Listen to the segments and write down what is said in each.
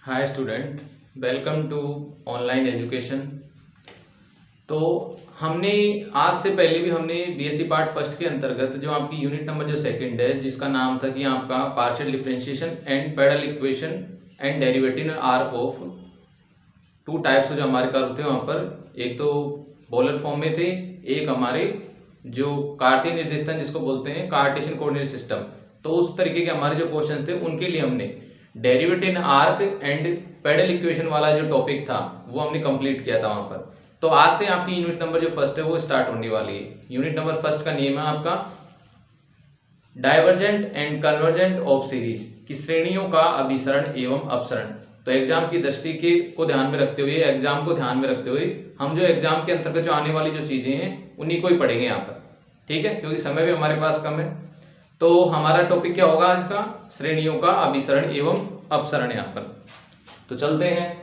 Hi student, welcome to online education. तो हमने आज से पहले भी हमने बीएससी पार्ट फर्स्ट के अंतर्गत जो आपकी यूनिट नंबर जो सेकंड है जिसका नाम था कि आपका partial differentiation and parallel equation and derivative are of two types जो हमारे कर होते हैं वहाँ पर एक तो पोलर फॉर्म में थे, एक हमारे जो कार्तीय निर्देशांक जिसको बोलते हैं कार्टेशियन कोऑर्डिनेट सिस्टम। तो उस तरीके के हमारे जो क्वेश्चन थे उनके लिए हमने derivative in arc and parallel equation वाला जो टॉपिक था वो हमने कंप्लीट किया था वहाँ पर। तो आज से आपकी यूनिट नंबर जो फर्स्ट है वो स्टार्ट होने वाली है। यूनिट नंबर फर्स्ट का नेम है आपका divergent and convergent of series की श्रेणियों का अभिसरण एवं अपसरण। तो एग्जाम की दृष्टि के को ध्यान में रखते हुए, एग्जाम को ध्यान में रखते हुए हम जो एग्जाम के अंतर्गत जो आने वाली जो चीजें हैं उन्हीं को ही पढ़ेंगे यहाँ पर, ठीक है, क्योंकि समय भी हमारे पास कम है। तो हमारा टॉपिक क्या होगा आज का? श्रेणियों का अभिसरण एवं अपसरण यहाँ पर। तो चलते हैं।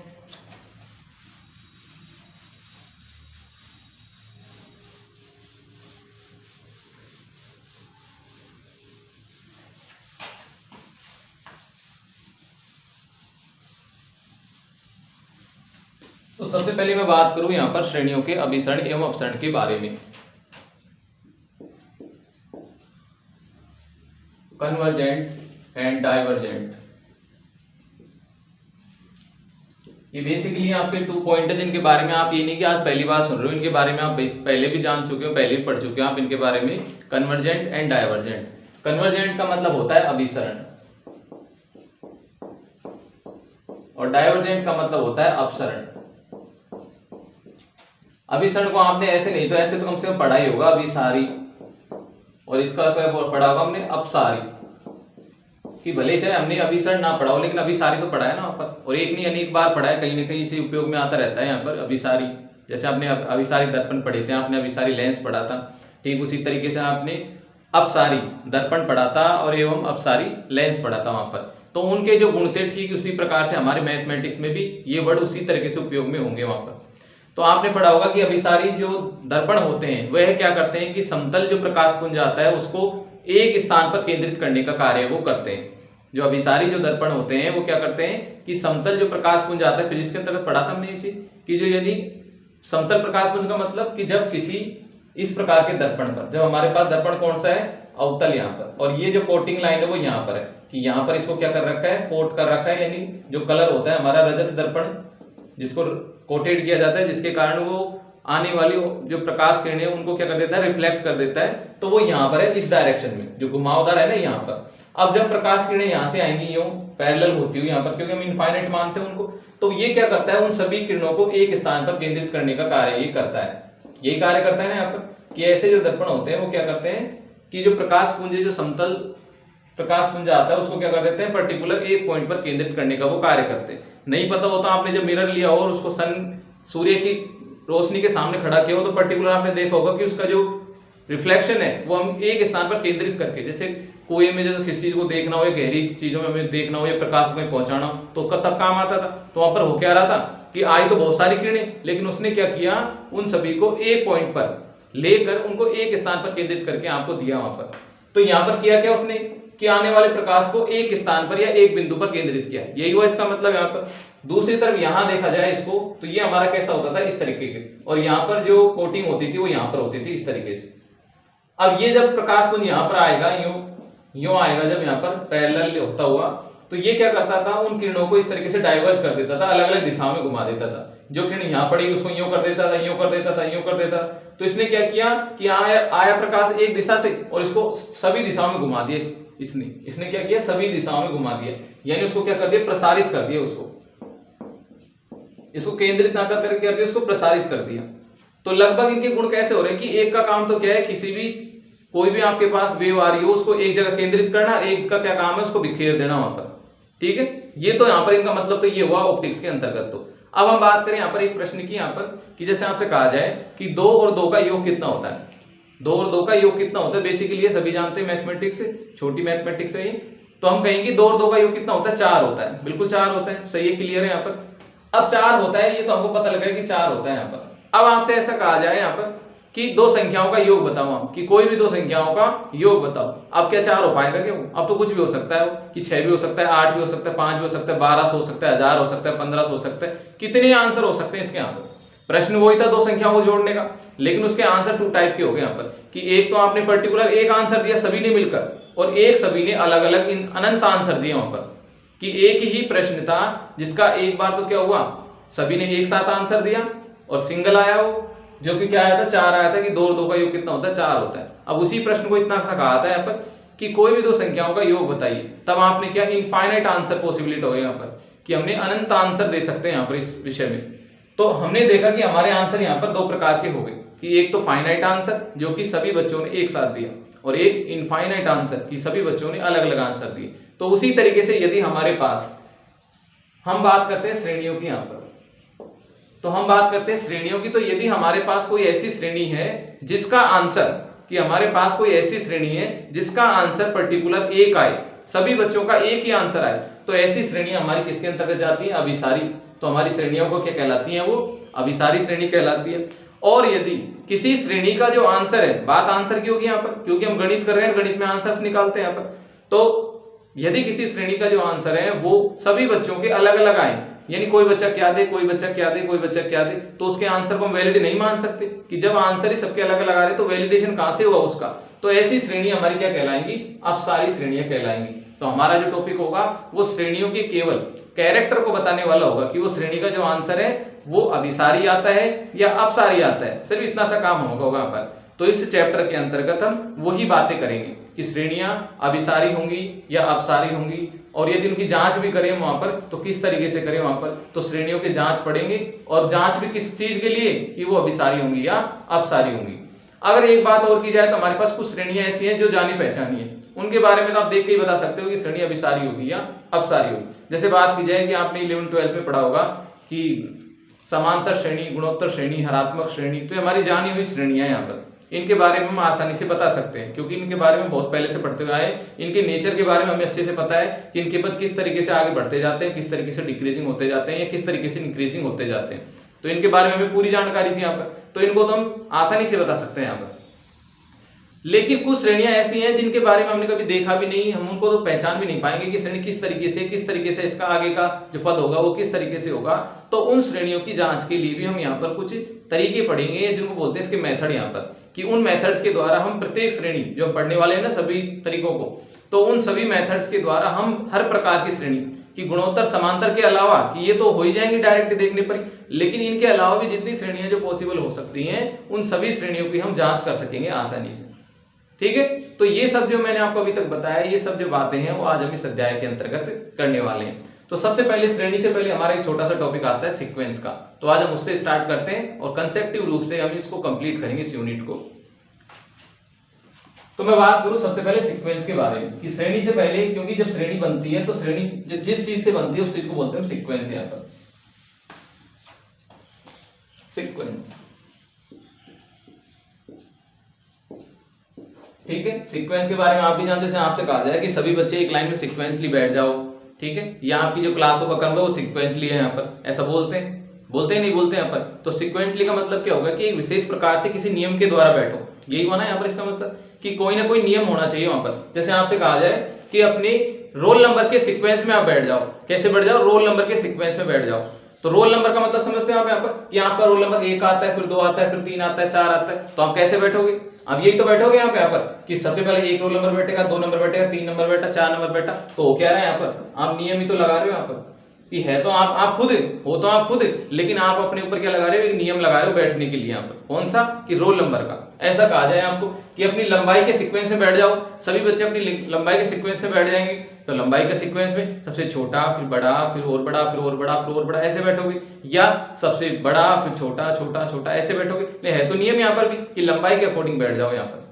तो सबसे पहले मैं बात करूं यहां पर श्रेणियों के अभिसरण एवं अपसरण के बारे में। कन्वर्जेंट एंड डाइवर्जेंट, ये बेसिकली आपके 2 पॉइंट है जिनके बारे में आप ये नहीं कि आज पहली बार सुन रहे हो, इनके बारे में आप पहले भी जान चुके हो, पहले भी पढ़ चुके हो आप इनके बारे में। Convergent and divergent. कन्वर्जेंट का मतलब होता है अभिसरण और डाइवर्जेंट का मतलब होता है अपसरण। अभिसरण को आपने ऐसे नहीं तो ऐसे तो कम से कम पढ़ा ही होगा, अभिसारी, और इसका क्या पढ़ा होगा हमने? अपसारी। कि भले चाहे हमने अभिसरण ना पढ़ा हो लेकिन अभिसारी तो पढ़ा है ना वहां पर, और एक नहीं अनेक बार पढ़ा है, कहीं ना कहीं इसे उपयोग में आता रहता है यहाँ पर अभिसारी। जैसे आपने अभिसारी दर्पण पढ़े थे, आपने अभिसारी लेंस पढ़ा था, ठीक उसी तरीके से आपने अपसारी दर्पण पढ़ा था और एवं अपसारी लेंस पढ़ा था वहां पर। तो उनके जो गुण थे ठीक उसी प्रकार से हमारे मैथमेटिक्स में भी ये वर्ड उसी तरीके से उपयोग में होंगे वहां पर। तो आपने पढ़ा होगा कि अभिसारी जो दर्पण होते हैं वह क्या करते हैं कि समतल जो प्रकाश पुंज आता है उसको एक स्थान पर केंद्रित करने का कार्य वो करते हैं। जो अभिसारी जो दर्पण होते हैं वो क्या करते हैं कि समतल जो प्रकाश पुंज आता है, फिजिक्स के अंतर्गत पढ़ा था हमने ये चीज कि जो यदि समतल प्रकाश पुंज का मतलब कि जब किसी इस प्रकार के दर्पण पर, जब हमारे पास दर्पण कौन सा है? अवतल यहाँ पर, और ये जो कोटिंग लाइन है वो यहाँ पर है कि यहाँ पर इसको क्या कर रखा है? कोट कर रखा है, यानी जो कलर होता है हमारा रजत दर्पण जिसको कोटेड किया जाता है, जिसके कारण वो आने वाली जो प्रकाश किरणें उनको क्या कर देता है? रिफ्लेक्ट कर देता है। तो वो यहाँ पर है इस डायरेक्शन में, जो घुमावदार है ना यहाँ पर। अब जब प्रकाश किरणें यहाँ से आएंगी यूं पैरेलल होती हुई यहाँ पर, क्योंकि हम इनफाइनाइट मानते हैं उनको, तो ये क्या करता है? उन सभी किरणों को एक स्थान पर केंद्रित करने का कार्य ये करता है। यही कार्य करता है ना यहाँ पर कि ऐसे जो दर्पण होते हैं वो क्या करते हैं कि जो प्रकाश पुंज जो समतल प्रकाश पुंज आता है उसको क्या कर देते हैं? पर्टिकुलर एक पॉइंट पर केंद्रित करने का वो कार्य करते हैं। नहीं पता होता आपने जब मिरर लिया हो और उसको सूर्य की रोशनी के सामने खड़ा किया हो तो पर्टिकुलर आपने देखा होगा कि उसका जो रिफ्लेक्शन है वो हम एक स्थान पर केंद्रित करके, जैसे कुएं में जैसे किसी चीज को देखना हो या गहरी चीजों में हमें देखना हो या प्रकाश को पहुंचाना हो तो तब काम आता था। तो वहां पर हो क्या रहा था कि आई तो बहुत सारी किरणें, लेकिन उसने क्या किया? उन सभी को एक पॉइंट पर लेकर उनको एक स्थान पर केंद्रित करके आपको दिया वहां पर। तो यहाँ पर किया क्या उसने कि आने वाले प्रकाश को एक स्थान पर या एक बिंदु पर केंद्रित किया, यही हुआ इसका मतलब यहाँ पर। दूसरी तरफ यहाँ देखा जाए इसको तो ये हमारा कैसा होता था? इस तरीके के, और यहाँ पर जो कोटिंग होती थी वो यहाँ पर होती थी इस तरीके से। अब ये जब प्रकाश पुंज यहाँ पर आएगा, यूं आएगा जब यहाँ पर पैरेलल होता हुआ, तो ये क्या करता था? उन किरणों को इस तरीके से डाइवर्ज कर देता था, अलग अलग दिशाओं में घुमा देता था। जो किरण यहाँ पड़ी उसको यूं कर देता था, यूं कर देता था, यूं कर देता। तो इसने क्या किया कि आया प्रकाश एक दिशा से और इसको सभी दिशाओं में घुमा दिया। इसने क्या किया? सभी दिशाओं में घुमा दिया, यानी उसको क्या कर दिया? प्रसारित कर दिया। इसको केंद्रित ना कर दिया, उसको प्रसारित कर दिया। तो लगभग इनके गुण कैसे हो रहे हैं कि एक का काम तो क्या है, किसी भी कोई भी आपके पास वेव आ रही हो उसको एक जगह केंद्रित करना, एक का क्या काम है? उसको बिखेर देना वहां पर, ठीक है। ये तो यहाँ पर इनका मतलब तो ये हुआ ऑप्टिक्स के अंतर्गत। तो अब हम बात करें यहाँ पर एक प्रश्न की, यहाँ पर कि जैसे आपसे कहा जाए कि 2 और 2 का योग कितना होता है? 2 और 2 का योग कितना होता है? बेसिकली ये सभी जानते हैं मैथमेटिक्स से, छोटी मैथमेटिक्स है ये। तो हम कहेंगे 2 और 2 का योग कितना होता है? 4 होता है, बिल्कुल 4 होता है, सही है, क्लियर है यहाँ पर। अब 4 होता है, ये तो हमको पता लगा कि 4 होता है यहाँ पर। अब आपसे ऐसा कहा जाए यहाँ पर कि दो संख्याओं का योग बताओ आप, कि कोई भी दो संख्याओं का योग बताओ। अब क्या 4 हो पाएगा क्या? अब तो कुछ भी हो सकता है, कि 6 भी हो सकता है, 8 भी हो सकता है, 5 भी हो सकता है, 1200 हो सकता है, 1000 हो सकता है, 1500 हो सकता है, कितने आंसर हो सकते हैं इसके यहाँ पर। प्रश्न वही था दो संख्याओं को जोड़ने का, लेकिन उसके आंसर 2 टाइप के हो गए यहाँ पर, कि एक तो आपने पर्टिकुलर एक आंसर दिया सभी ने मिलकर, और एक सभी ने अलग अलग अनंत आंसर दिए वहां पर, कि एक ही प्रश्न था जिसका एक बार तो क्या हुआ सभी ने एक साथ आंसर दिया और सिंगल आया वो, जो कि क्या आया था 4 आया था, कि 2 और 2 का योग कितना होता है 4 होता है। अब उसी प्रश्न को इतना सा कहा था यहाँ पर कि कोई भी दो संख्याओं का योग बताइए, तब आपने क्या इनफाइनाइट आंसर पॉसिबिलिटी हो यहाँ पर, कि हमने अनंत आंसर दे सकते हैं यहाँ पर इस विषय में। तो हमने देखा कि हमारे आंसर यहाँ पर 2 प्रकार के हो गए, कि एक तो फाइनाइट आंसर जो कि सभी बच्चों ने एक साथ दिया, और एक इनफाइनाइट आंसर कि सभी बच्चों ने अलग अलग आंसर दिए। तो उसी तरीके से यदि हमारे पास हम बात करते हैं श्रेणियों की यहाँ पर, तो हम बात करते हैं श्रेणियों की, तो यदि हमारे पास कोई ऐसी श्रेणी है जिसका आंसर, कि हमारे पास कोई ऐसी श्रेणी है जिसका आंसर पर्टिकुलर एक आए, सभी बच्चों का एक ही आंसर आए, तो ऐसी श्रेणी हमारी किसके अंतर्गत जाती है? अभिसारी। तो हमारी श्रेणियों को क्या कहलाती है? वो अभिसारी श्रेणी कहलाती है। और यदि किसी श्रेणी का जो आंसर है, बात आंसर की होगी यहाँ पर, क्योंकि हम गणित कर रहे हैं, गणित में आंसर्स निकालते हैं यहाँ पर, तो यदि किसी श्रेणी का जो आंसर है वो सभी बच्चों के अलग अलग आए, यानी कोई बच्चा क्या दे, कोई बच्चा क्या दे, कोई बच्चा क्या दे, तो उसके आंसर को हम वैलिड नहीं मान सकते, कि जब आंसर ही सबके अलग अलग आ रहे तो वैलिडेशन कहां से हुआ उसका। तो ऐसी श्रेणी हमारी क्या कहलाएंगी? अपसारी श्रेणियां कहलाएंगी। तो हमारा जो टॉपिक होगा वो श्रेणियों के केवल कैरेक्टर को बताने वाला होगा, कि वो श्रेणी का जो आंसर है वो अभिसारी आता है या अपसारी आता है, सिर्फ इतना सा काम होगा यहाँ पर। तो इस चैप्टर के अंतर्गत हम वही बातें करेंगे कि श्रेणियां अभिसारी होंगी या अपसारी होंगी, और यदि उनकी जांच भी करें वहां पर तो किस तरीके से करें वहां पर, तो श्रेणियों की जांच पढ़ेंगे, और जांच भी किस चीज के लिए, कि वो अभिसारी होंगी या अपसारी होंगी। अगर एक बात और की जाए तो हमारे पास कुछ श्रेणियां ऐसी हैं जो जानी पहचानी है, उनके बारे में तो आप देख के ही बता सकते हो कि श्रेणी अभिसारी होगी या अपसारी होगी। जैसे बात की जाए कि आपने 11-12 में पढ़ा होगा कि समांतर श्रेणी, गुणोत्तर श्रेणी, हरात्मक श्रेणी, तो हमारी जानी हुई श्रेणियां यहाँ पर, इनके बारे में हम आसानी से बता सकते हैं, क्योंकि इनके बारे में बहुत पहले से पढ़ते हुए आए। इनके नेचर के बारे में हमें अच्छे से पता है कि इनके पद किस तरीके से आगे बढ़ते जाते हैं, किस तरीके से डिक्रीजिंग होते जाते हैं, या किस तरीके से इंक्रीजिंग होते जाते हैं। तो इनके बारे में हमें पूरी जानकारी थी यहाँ पर, तो इनको तो हम आसानी से बता सकते हैं यहाँ पर। लेकिन कुछ श्रेणियां ऐसी हैं जिनके बारे में हमने कभी देखा भी नहीं, हम उनको तो पहचान भी नहीं पाएंगे कि श्रेणी किस तरीके से इसका आगे का जो पद होगा वो किस तरीके से होगा। तो उन श्रेणियों की जांच के लिए भी हम यहाँ पर कुछ तरीके पढ़ेंगे, जिनको बोलते हैं इसके मेथड यहाँ पर, कि उन मेथड्स के द्वारा हम प्रत्येक श्रेणी जो हम पढ़ने वाले हैं ना सभी तरीकों को, तो उन सभी मेथड्स के द्वारा हम हर प्रकार की श्रेणी कि गुणोत्तर समांतर के अलावा, कि ये तो हो ही जाएंगे डायरेक्ट देखने पर, लेकिन इनके अलावा भी जितनी श्रेणियां जो पॉसिबल हो सकती हैं उन सभी श्रेणियों की हम जांच कर सकेंगे आसानी से। ठीक है, तो ये सब जो मैंने आपको अभी तक बताया, ये सब जो बातें हैं वो आज हम इस अध्याय के अंतर्गत करने वाले हैं। तो सबसे पहले श्रेणी से पहले हमारा एक छोटा सा टॉपिक आता है सीक्वेंस का, तो आज हम उससे स्टार्ट करते हैं और कंसेप्टिव रूप से हम इसको कंप्लीट करेंगे इस यूनिट को। तो मैं बात करूं सबसे पहले सीक्वेंस के बारे में, कि श्रेणी से पहले, क्योंकि जब श्रेणी बनती है तो श्रेणी जिस चीज से बनती है उस चीज को बोलते हैं सीक्वेंस। यहाँ पर सीक्वेंस, ठीक है, सीक्वेंस के बारे में आप भी जानते हैं, आपसे कहा जाए कि सभी बच्चे एक लाइन में सीक्वेंसली बैठ जाओ, ठीक है, या आपकी जो क्लासों का क्रम है वो सीक्वेंसली है, यहाँ पर ऐसा बोलते हैं नहीं बोलते यहाँ पर। तो सीक्वेंटली का मतलब क्या होगा कि एक विशेष प्रकार से किसी नियम के द्वारा बैठो, यही हुआ ना यहाँ पर इसका मतलब, कि कोई ना कोई नियम होना चाहिए वहां पर। जैसे आपसे कहा जाए कि अपने रोल नंबर के सीक्वेंस में आप बैठ जाओ, कैसे बैठ जाओ? रोल नंबर के सीक्वेंस में बैठ जाओ। तो रोल नंबर का मतलब समझते हैं आप यहाँ पर, कि यहाँ पर रोल नंबर 1 आता है, फिर 2 आता है, फिर 3 आता है, 4 आता है, तो आप कैसे बैठोगे? अब यही तो बैठोगे यहाँ पे कि सबसे पहले 1 रोल नंबर बैठेगा, 2 नंबर बैठेगा, 3 नंबर बैठा, 4 नंबर बैठा, तो हो क्या रहा है यहाँ पर? आप नियम ही तो लगा रहे हो यहाँ पर, कि है तो आप खुद हो, तो आप खुद, लेकिन आप अपने ऊपर क्या लगा रहे हो? एक नियम लगा रहे हो बैठने के लिए यहाँ पर। कौन सा? कि रोल नंबर का। ऐसा कहा जाए आपको कि अपनी लंबाई के सीक्वेंस में बैठ जाओ, सभी बच्चे अपनी लंबाई के सीक्वेंस में बैठ जाएंगे। तो लंबाई के सीक्वेंस में सबसे छोटा, फिर बड़ा, फिर और बड़ा, फिर और बड़ा, फिर और बड़ा, ऐसे बैठोगे, या सबसे बड़ा फिर छोटा, छोटा, छोटा, ऐसे बैठोगे। है तो नियम यहाँ पर भी कि लंबाई के अकॉर्डिंग बैठ जाओ यहाँ पर,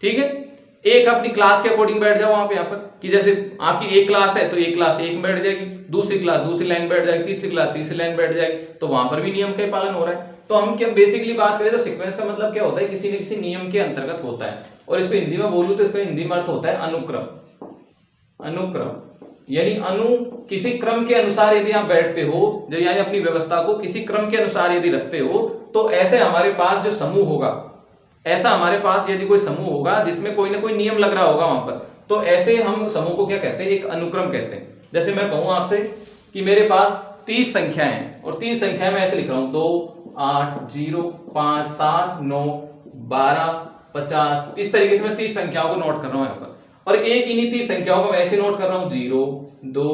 ठीक है। एक अपनी क्लास के अकॉर्डिंग बैठ जाओ वहां पे यहाँ पर, कि जैसे आपकी एक क्लास है तो एक क्लास 1 में बैठ जाएगी, दूसरी क्लास दूसरी लाइन बैठ जाएगी, तीसरी क्लास तीसरी लाइन बैठ जाएगी, तो वहां पर भी नियम का पालन हो रहा है। तो हम क्या बेसिकली बात करें तो सीक्वेंस का मतलब क्या होता है? किसी न किसी नियम के अंतर्गत होता है। और इसको हिंदी में बोलूं तो इसका हिंदी में अर्थ होता है अनुक्रम। अनुक्रम यानी किसी क्रम के अनुसार यदि आप बैठते हो, जो यानी अपनी व्यवस्था को किसी क्रम के अनुसार यदि रखते हो, तो ऐसे हमारे पास जो समूह होगा, ऐसा हमारे पास यदि कोई समूह होगा जिसमें कोई ना कोई नियम लग रहा होगा वहां पर, तो ऐसे हम समूह को क्या कहते हैं, एक अनुक्रम कहते हैं। जैसे मैं कहूँ आपसे कि मेरे पास 30 संख्याएं हैं और 30 संख्याएं मैं ऐसे लिख रहा हूं 2 8 0 5 7 9 12 50, इस तरीके से मैं 30 संख्याओं को नोट कर रहा हूं यहाँ पर। और एक इन्हीं 30 संख्याओं को मैं ऐसे नोट कर रहा हूं 0 2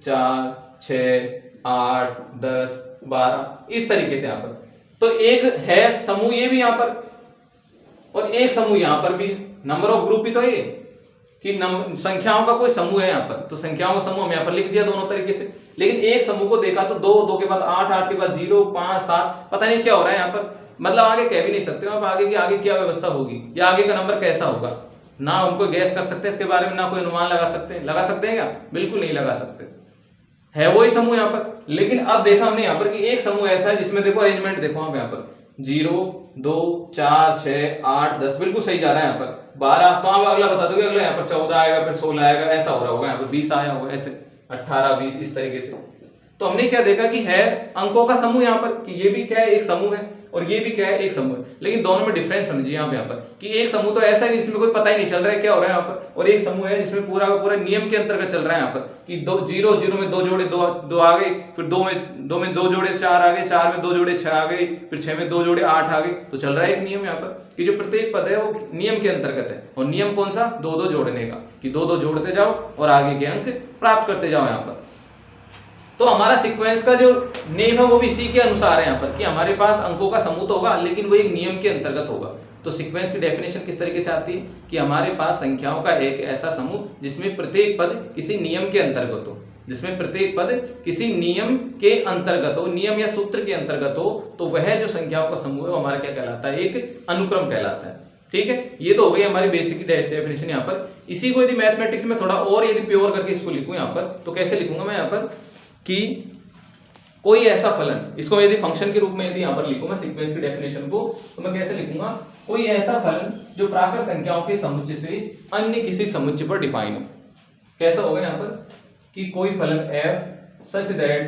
4 6 8 10 12, इस तरीके से यहाँ पर। तो एक है समूह ये भी यहाँ पर और एक समूह यहाँ पर भी, नंबर ऑफ ग्रुप भी तो ये कि संख्याओं का कोई समूह है यहाँ पर, तो संख्याओं का समूह हम यहाँ पर लिख दिया दोनों तरीके से। लेकिन एक समूह को देखा तो 2 2 के बाद 8 8 के बाद 0 5 7, पता नहीं क्या हो रहा है यहाँ पर, मतलब आगे कह भी नहीं सकते हो आप आगे की आगे क्या व्यवस्था होगी या आगे का नंबर कैसा होगा, ना उनको गैस कर सकते हैं इसके बारे में, ना कोई अनुमान लगा सकते हैं। लगा सकते हैं क्या? बिल्कुल नहीं लगा सकते, है वही समूह यहाँ पर। लेकिन अब देखा हमने यहाँ पर कि एक समूह ऐसा है जिसमें देखो अरेंजमेंट देखो आप यहाँ पर 0 2 4 6 8 10 बिल्कुल सही जा रहा है यहाँ पर 12, तो आप अगला बता दोगे, अगला यहाँ पर 14 आएगा, फिर 16 आएगा, ऐसा हो रहा होगा, यहाँ पर 20 आया होगा, ऐसे 18 20 इस तरीके से। तो हमने क्या देखा कि है अंकों का समूह यहाँ पर, कि ये भी क्या है, एक समूह है और ये भी क्या है, एक समूह है। लेकिन दोनों में डिफरेंस समझिए आप यहाँ पर कि एक समूह तो ऐसा है जिसमें कोई पता ही नहीं चल रहा है क्या हो रहा है यहाँ पर, और एक समूह है जिसमें पूरा का पूरा नियम के अंतर्गत चल रहा है यहाँ पर कि 0 0 में 2 जोड़े 2 आ गए, फिर 2 में 2 जोड़े 4 आ गए, 4 में 2 जोड़े 6 आ गए, फिर 6 में 2 जोड़े 8 आ गए। तो चल रहा है एक नियम यहाँ पर कि जो प्रत्येक पद है वो नियम के अंतर्गत है, और नियम कौन सा? 2 2 जोड़ने का, कि 2 2 जोड़ते जाओ और आगे के अंक प्राप्त करते जाओ यहाँ पर। तो हमारा सीक्वेंस का जो नेम है वो भी इसी के अनुसार है यहाँ पर कि हमारे पास अंकों का समूह तो होगा लेकिन वो एक नियम के अंतर्गत होगा। तो सीक्वेंस की डेफिनेशन किस तरीके से आती है कि हमारे पास संख्याओं का एक ऐसा समूह जिसमें प्रत्येक पद किसी नियम के अंतर्गत हो, जिसमें प्रत्येक पद किसी नियम के अंतर्गत हो, नियम या सूत्र के अंतर्गत हो, तो वह जो संख्याओं का समूह है वो हमारा क्या कहलाता है? एक अनुक्रम कहलाता है। ठीक है, ये तो हो गई हमारी बेसिक डेफिनेशन यहाँ पर। इसी को यदि मैथमेटिक्स में थोड़ा और यदि प्योर करके इसको लिखूं यहाँ पर, तो कैसे लिखूंगा मैं यहाँ पर कि कोई ऐसा फलन, इसको यदि फंक्शन के रूप में यदि यहाँ पर लिखूंगा सीक्वेंस की डेफिनेशन को, तो मैं कैसे लिखूंगा? कोई ऐसा फलन जो प्राकृत संख्याओं के समुच्चय से अन्य किसी समुच्चय पर डिफाइन हो। कैसा होगा यहाँ पर कि कोई फलन f such that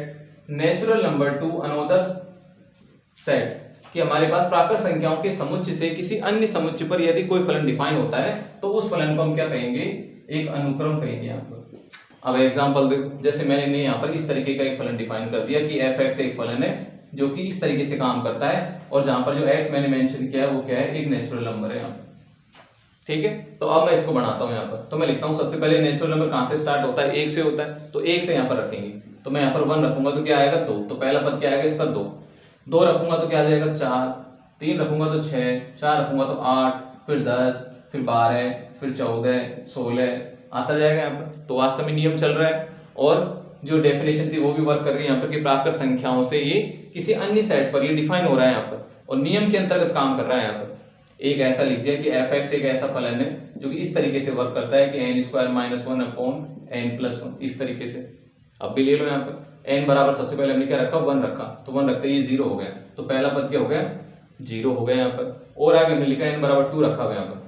natural number to another set, कि हमारे पास प्राकृत संख्याओं के समुच्चय से किसी अन्य समुच्चय पर यदि कोई फलन डिफाइन होता है तो उस फलन को हम क्या कहेंगे? एक अनुक्रम कहेंगे यहाँ पर। अब एग्जांपल देखो, जैसे मैंने यहाँ पर इस तरीके का एक फलन डिफाइन कर दिया कि f(x) एक फलन है जो कि इस तरीके से काम करता है, और जहां पर जो x मैंने मेंशन किया है वो क्या है? एक नेचुरल नंबर है यहाँ पर। ठीक है, तो अब मैं इसको बनाता हूँ यहाँ पर। तो मैं लिखता हूँ सबसे पहले नेचुरल नंबर कहाँ से स्टार्ट होता है? 1 से होता है, तो 1 से यहाँ पर रखेंगे। तो मैं यहाँ पर 1 रखूंगा तो क्या आएगा? 2, तो पहला पद क्या आएगा इसका? 2। 2 रखूंगा तो क्या आ जाएगा? 4। 3 रखूंगा तो 6, 4 रखूंगा तो 8, फिर 10, फिर 12, फिर 14, 16 आता जाएगा यहाँ पर। तो वास्तव में नियम चल रहा है और जो डेफिनेशन थी वो भी वर्क कर रही है यहाँ पर कि प्राकृत संख्याओं से ये किसी अन्य सेट पर ये डिफाइन हो रहा है यहाँ पर और नियम के अंतर्गत काम कर रहा है यहाँ पर। एक ऐसा लिख दिया कि f(x) एक ऐसा फलन है जो कि इस तरीके से वर्क करता है कि n² - 1/n+1 इस तरीके से। अब भी ले लो यहाँ पर n बराबर सबसे पहले हमने क्या रखा? 1 रखा, तो 1 रखते ही 0 हो गया, तो पहला पद क्या हो गया? 0 हो गया यहाँ पर। और आगे हमने लिखा n बराबर 2 रखा हुआ यहाँ पर,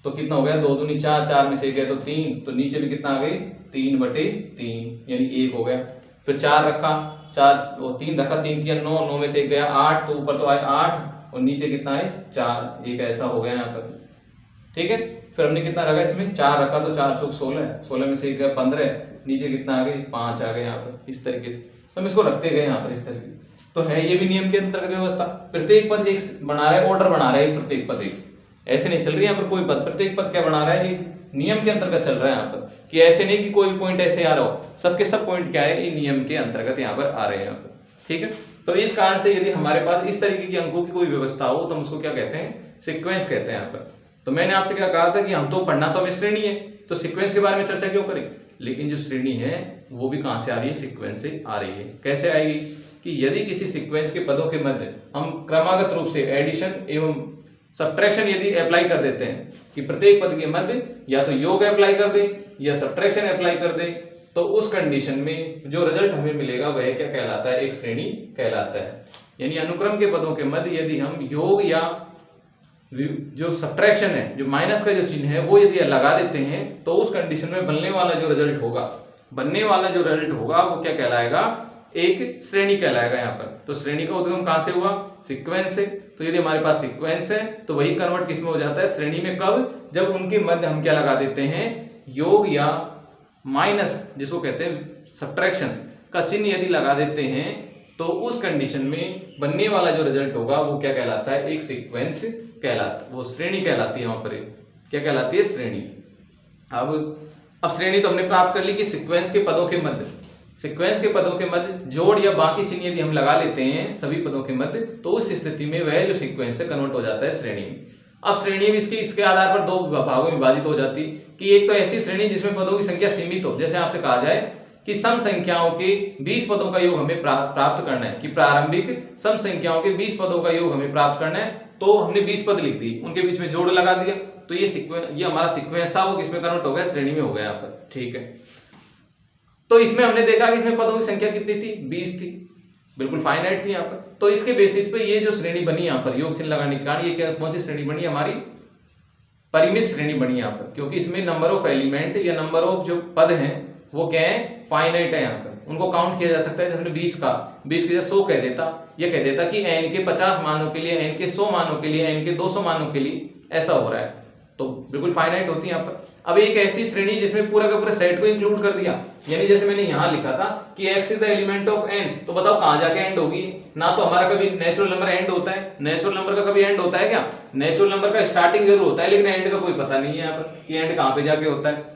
तो कितना हो गया? 2 दूनी 4, 4 में से गया तो 3, तो नीचे भी कितना आ गई? 3/3 यानी 1 हो गया। फिर 4 रखा, 3 रखा, 3 किया 9, 9 में से 1 गया 8, तो ऊपर तो आए 8 और नीचे कितना है? 4, एक ऐसा हो गया यहाँ पर। ठीक है, फिर हमने कितना रखा इसमें? 4 रखा, तो 4 चौक 16, 16 में से 1 गया 15, नीचे कितना आ गई? 5 आ गए यहाँ पर इस तरीके से। तो हम इसको रखते गए यहाँ पर इस तरीके। तो है ये भी नियम के अंतर्गत व्यवस्था। प्रत्येक पद एक बना रहा है, ऑर्डर बना रहा है, प्रत्येक पद एक ऐसे नहीं चल रही है यहाँ पर कोई पद, प्रत्येक पद क्या बना रहा है? ये नियम के अंतर्गत चल रहा है यहाँ पर, कि ऐसे नहीं कि कोई पॉइंट ऐसे आ रहा हो, सबके सब पॉइंट क्या है? ये नियम के अंतर्गत यहाँ पर आ रहे हैं यहाँ पर। ठीक है, तो इस कारण से यदि हमारे पास इस तरीके की अंकों की कोई व्यवस्था हो तो हम उसको क्या कहते हैं? सीक्वेंस कहते हैं यहाँ पर। तो मैंने आपसे क्या कहा था कि हम तो पढ़ना तो हमें श्रेणी है, तो सीक्वेंस के बारे में चर्चा क्यों करें? लेकिन जो श्रेणी है वो भी कहाँ से आ रही है? सीक्वेंस से आ रही है। कैसे आएगी? कि यदि किसी सीक्वेंस के पदों के मध्य हम क्रमागत रूप से एडिशन एवं सब्ट्रैक्शन यदि अप्लाई कर देते हैं कि प्रत्येक पद के मध्य या तो योग अप्लाई कर दें या सब्ट्रैक्शन अप्लाई कर दें, तो उस कंडीशन में जो रिजल्ट हमें मिलेगा वह क्या कहलाता है? एक श्रेणी कहलाता है। यानी अनुक्रम के पदों के मध्य यदि हम योग या जो सब्ट्रैक्शन है, जो माइनस का जो चिन्ह है वो यदि लगा देते हैं तो उस कंडीशन में बनने वाला जो रिजल्ट होगा वो क्या कहलाएगा? एक श्रेणी कहलाएगा यहाँ पर। तो श्रेणी का उद्गम कहाँ से हुआ? सीक्वेंस से। तो यदि हमारे पास सीक्वेंस है तो वही कन्वर्ट किस में हो जाता है? श्रेणी में। कब? जब उनके मध्य हम क्या लगा देते हैं? योग या माइनस, जिसको कहते हैं सब्ट्रैक्शन का चिन्ह यदि लगा देते हैं तो उस कंडीशन में बनने वाला जो रिजल्ट होगा वो क्या कहलाता है? एक सीक्वेंस कहलाता, वो श्रेणी कहलाती है। वहां पर क्या कहलाती है? श्रेणी। अब श्रेणी तो हमने प्राप्त कर ली कि सीक्वेंस के पदों के मध्य, सीक्वेंस के पदों के मध्य जोड़ या बाकी चिन्ह यदि हम लगा लेते हैं सभी पदों के मध्य, तो उस स्थिति में वह जो सीक्वेंस है कन्वर्ट हो जाता है श्रेणी में। अब श्रेणी भी इसके आधार पर दो भागों में विभाजित हो जाती है कि एक तो ऐसी श्रेणी जिसमें पदों की संख्या सीमित हो, जैसे आपसे कहा जाए कि सम संख्याओं के 20 पदों का योग हमें प्राप्त करना है, कि प्रारंभिक सम संख्याओं के 20 पदों का योग हमें प्राप्त करना है, तो हमने 20 पद लिख दी, उनके बीच में जोड़ लगा दिया, तो ये हमारा सीक्वेंस था, वो किसमें कन्वर्ट हो गया? श्रेणी में हो गया यहाँ पर। ठीक है, तो इसमें हमने देखा कि इसमें पदों की संख्या कितनी थी? 20 थी, बिल्कुल फाइनाइट थी यहाँ पर। तो इसके बेसिस पे ये जो श्रेणी बनी यहाँ पर योग चिन्ह लगाने के कारण, ये कौन सी श्रेणी बनी? हमारी परिमित श्रेणी बनी यहाँ पर, क्योंकि इसमें नंबर ऑफ एलिमेंट या नंबर ऑफ जो पद हैं वो क्या है? फाइनाइट है यहाँ पर, उनको काउंट किया जा सकता है। जैसे हमने 20 की जगह 100 कह देता, या कह देता कि n के 50 मानों के लिए, n के 100 मानों के लिए, n के 200 मानों के लिए, ऐसा हो रहा है, तो बिल्कुल फाइनाइट होती है यहाँ पर। अब एक ऐसी श्रेणी जिसमें पूरा का पूरा सेट को इंक्लूड कर दिया, यानी जैसे मैंने यहाँ लिखा था कि x is the element of n, तो बताओ कहाँ जाके एंड होगी? ना तो हमारा कभी नेचुरल नंबर एंड होता है, नेचुरल नंबर का कभी एंड होता है क्या? नेचुरल नंबर का स्टार्टिंग जरूर होता है, लेकिन एंड का कोई पता नहीं है यहाँ पर कि एंड कहाँ पे जाके होता है,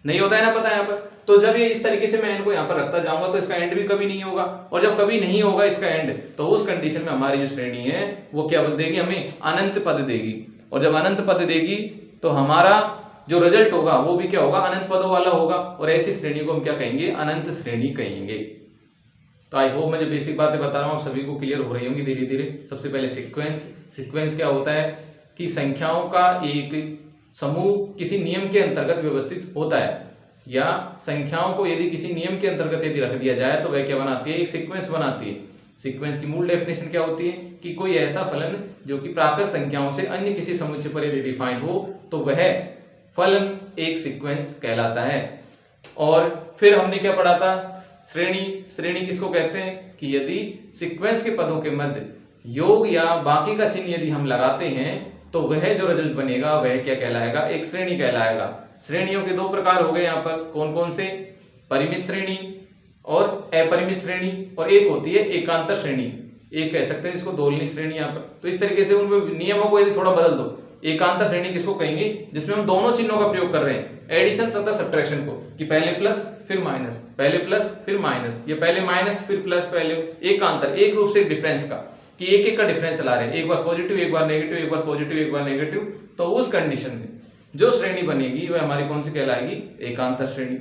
नहीं होता है ना पता यहाँ पर। तो जब ये इस तरीके से मैं एंड को यहाँ पर रखता जाऊंगा तो इसका एंड भी कभी नहीं होगा, और जब कभी नहीं होगा इसका एंड, तो उस कंडीशन में हमारी जो श्रेणी है वो क्या देगी? हमें अनंत पद देगी, और जब अनंत पद देगी तो हमारा जो रिजल्ट होगा वो भी क्या होगा? अनंत पदों वाला होगा, और ऐसी श्रेणी को हम क्या कहेंगे? अनंत श्रेणी कहेंगे। तो आई होप मैं जो बेसिक बातें बता रहा हूँ आप सभी को क्लियर हो रही होंगी धीरे धीरे। सबसे पहले सीक्वेंस क्या होता है कि संख्याओं का एक समूह किसी नियम के अंतर्गत व्यवस्थित होता है, या संख्याओं को यदि किसी नियम के अंतर्गत यदि रख दिया जाए तो वह क्या बनाती है? एक सीक्वेंस बनाती है। सीक्वेंस की मूल डेफिनेशन क्या होती है कि कोई ऐसा फलन जो कि प्राकृत संख्याओं से अन्य किसी समुच्चय पर यदि डिफाइन हो तो वह फलन एक सीक्वेंस कहलाता है। और फिर हमने क्या पढ़ा था? श्रेणी किसको कहते हैं कि यदि सीक्वेंस के पदों के मध्य योग या बाकी का चिन्ह यदि हम लगाते हैं तो वह जो रिजल्ट बनेगा वह क्या कहलाएगा? एक श्रेणी कहलाएगा। श्रेणियों के दो प्रकार हो गए यहाँ पर, कौन कौन से? परिमित श्रेणी और अपरिमित श्रेणी, और एक होती है एकांतर श्रेणी, एक कह सकते हैं इसको दोलनी श्रेणी यहाँ पर। तो इस तरीके से उन नियमों को यदि थोड़ा बदल दो, एकांतर श्रेणी किसको कहेंगे? जिसमें हम दोनों चिन्हों का प्रयोग कर रहे हैं, एडिशन तथा सब्ट्रैक्शन को, कि पहले प्लस फिर माइनस, पहले प्लस फिर माइनस, ये पहले माइनस फिर प्लस, पहले एकांतर, एक रूप से डिफरेंस का, कि एक एक का डिफरेंस ला रहे हैं, एक बार पॉजिटिव एक बार नेगेटिव, एक बार पॉजिटिव एक बार नेगेटिव। तो उस कंडीशन में जो श्रेणी बनेगी वह हमारी कौन सी कहलाएगी? एकांतर श्रेणी।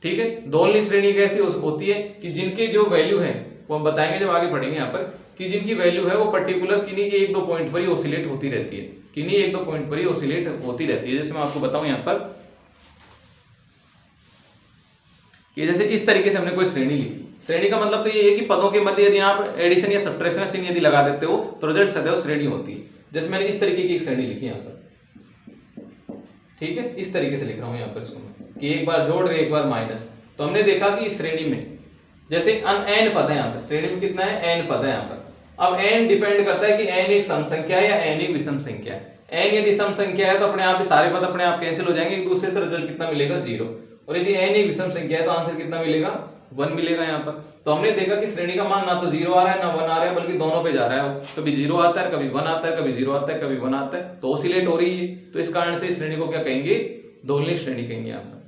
ठीक है, दोलनी श्रेणी कैसी होती है कि जिनके जो वैल्यू है वो हम बताएंगे जब आगे पढ़ेंगे यहाँ पर, कि जिनकी वैल्यू है वो पर्टिकुलर किन्हीं एक दो पॉइंट पर ही ऑसिलेट होती रहती है, किन्हीं एक दो पॉइंट पर ही ऑसिलेट होती रहती है। जैसे मैं आपको बताऊं यहाँ पर कि जैसे इस तरीके से हमने कोई श्रेणी लिखी, श्रेणी का मतलब तो ये है कि पदों के मध्य यदि आप एडिशन या सब्ट्रैक्शन चिन्ह यदि लगा देते हो तो रिजल्ट सदैव श्रेणी होती है। जैसे मैंने इस तरीके की एक श्रेणी लिखी यहाँ पर, ठीक है, इस तरीके से लिख रहा हूँ यहाँ पर इसको कि एक बार जोड़ रहे एक बार माइनस। तो हमने देखा कि इस श्रेणी में जैसे n पद है यहाँ पर, श्रेणी में कितना है? n पद है यहाँ पर। अब n डिपेंड करता है कि n एक सम संख्या है या n एक विषम संख्या है। n यदि सम संख्या है तो अपने आप सारे पद अपने आप कैंसिल हो जाएंगे एक दूसरे से, रिजल्ट कितना मिलेगा? 0। और यदि n एक विषम संख्या है तो आंसर कितना मिलेगा? 1 मिलेगा यहाँ पर। तो हमने देखा कि श्रेणी का मान ना तो 0 आ रहा है ना 1 आ रहा है, बल्कि दोनों पे जा रहा है, कभी 0 आता है कभी 1 आता है, कभी 0 आता है कभी 1 आता है, तो ऑसिलेट हो रही है। तो इस कारण से इस श्रेणी को क्या कहेंगे? दोलनी श्रेणी कहेंगे यहाँ पर।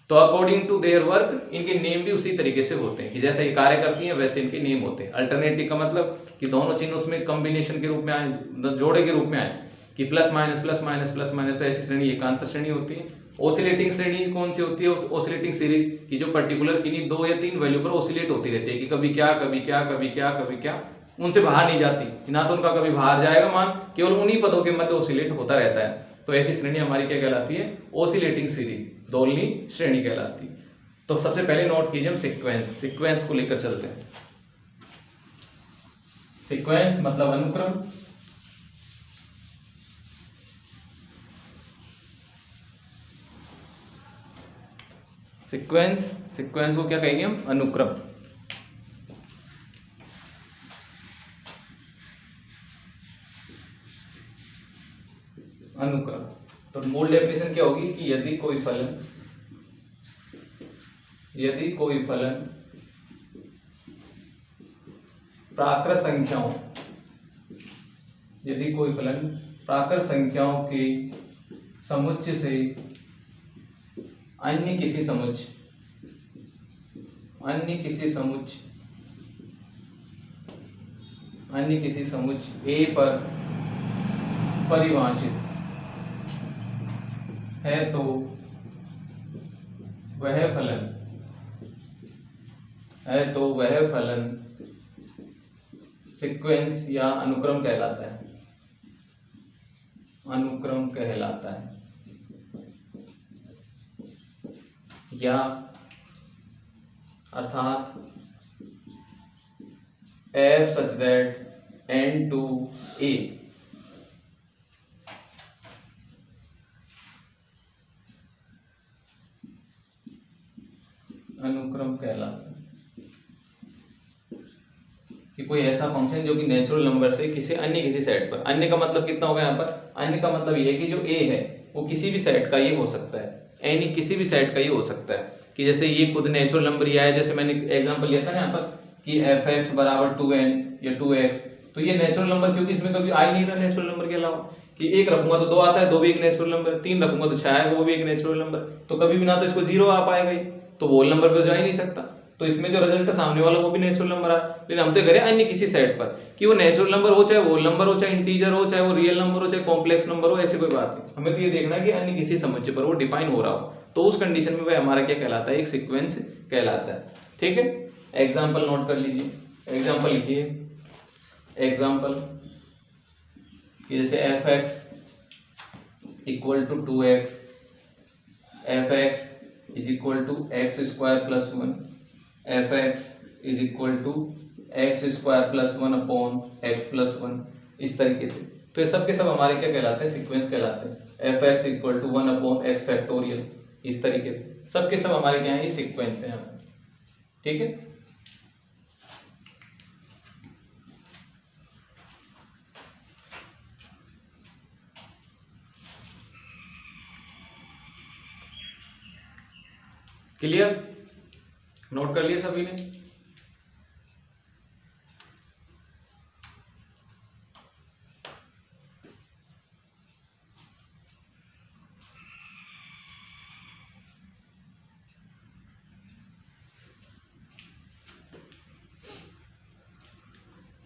तो अकॉर्डिंग टू देयर वर्क इनके नेम भी उसी तरीके से होते हैं कि जैसे ये कार्य करती हैं वैसे इनके नेम होते हैं। अल्टरनेटिव का मतलब कि दोनों चिन्ह उसमें कॉम्बिनेशन के रूप में आए, जोड़े के रूप में आए, कि plus minus plus minus plus minus, तो ऐसी श्रेणी एकांतर श्रेणी होती है। ऑसिलेटिंग श्रेणी कौन सी होती है? ऑसिलेटिंग सीरीज की जो पर्टिकुलर किन्हीं 2 या 3 वैल्यू पर ऑसिलेट होती रहती है, कि कभी क्या कभी क्या कभी क्या कभी क्या, उनसे बाहर नहीं जाती, ना तो उनका कभी बाहर जाएगा मान, केवल उन्हीं पदों के मध्य ऑसिलेट होता रहता है। तो ऐसी श्रेणी हमारी क्या कहलाती है? ऑसिलेटिंग सीरीज, दोलनी श्रेणी कहलाती है। तो सबसे पहले नोट कीजिए हम सीक्वेंस को लेकर चलते हैं। सीक्वेंस मतलब अनुक्रम, सीक्वेंस को क्या कहेंगे हम? अनुक्रम। अनुक्रम। तो मूल डेफिनेशन क्या होगी कि यदि कोई फलन प्राकृत संख्याओं के समुच्चय से अन्य किसी समुच्चय A पर परिभाषित है तो वह फलन सीक्वेंस या अनुक्रम कहलाता है। या अर्थात f such that n to a अनुक्रम कहलाता है कि कोई ऐसा फंक्शन जो कि नेचुरल नंबर से किसी सेट पर, अन्य का मतलब कितना होगा यहाँ पर, अन्य का मतलब ये है कि जो a है वो किसी भी सेट का ये हो सकता है, n किसी भी सेट का ये हो सकता है। कि जैसे ये खुद नेचुरल नंबर ही आया, जैसे मैंने एग्जांपल लिया था ना यहाँ पर कि fx बराबर 2n या 2x, तो ये नेचुरल नंबर, क्योंकि इसमें कभी आ ही नहीं रहा नेचुरल नंबर के अलावा। कि एक रखूंगा तो 2 आता है, 2 भी एक नेचुरल नंबर, 3 रखूंगा तो 6 आएगा, वो भी एक नेचुरल नंबर, तो कभी भी ना तो इसको 0 आ पाएगा ही, तो होल नंबर पे जा ही नहीं सकता। तो इसमें जो रिजल्ट है सामने वाला वो भी नेचुरल नंबर आ, लेकिन हम तो कह रहे हैं अन्य किसी सेट पर, कि वो नेचुरल नंबर हो, चाहे होल नंबर हो, चाहे इंटीजर हो, चाहे वो रियल नंबर हो, चाहे कॉम्प्लेक्स नंबर हो, ऐसी कोई बात नहीं। हमें तो ये देखना है कि अन्य किसी समुच्चय पर वो डिफाइन हो रहा हो, तो उस कंडीशन में वह हमारा क्या कहलाता है, एक सीक्वेंस कहलाता है। ठीक है, एग्जाम्पल नोट कर लीजिए, एग्जाम्पल लिखिए। एग्जाम्पल जैसे fx equal to 2x, fx is equal to x square plus 1, fx is equal to x square plus 1 upon x plus 1, इस तरीके से। तो ये सब के सब हमारे क्या कहलाते हैं, सीक्वेंस कहलाते हैं। fx equal to 1 upon x factorial, इस तरीके से सब के सब हमारे क्या है, ये सीक्वेंस है। ठीक है, क्लियर, नोट कर लिया सभी ने।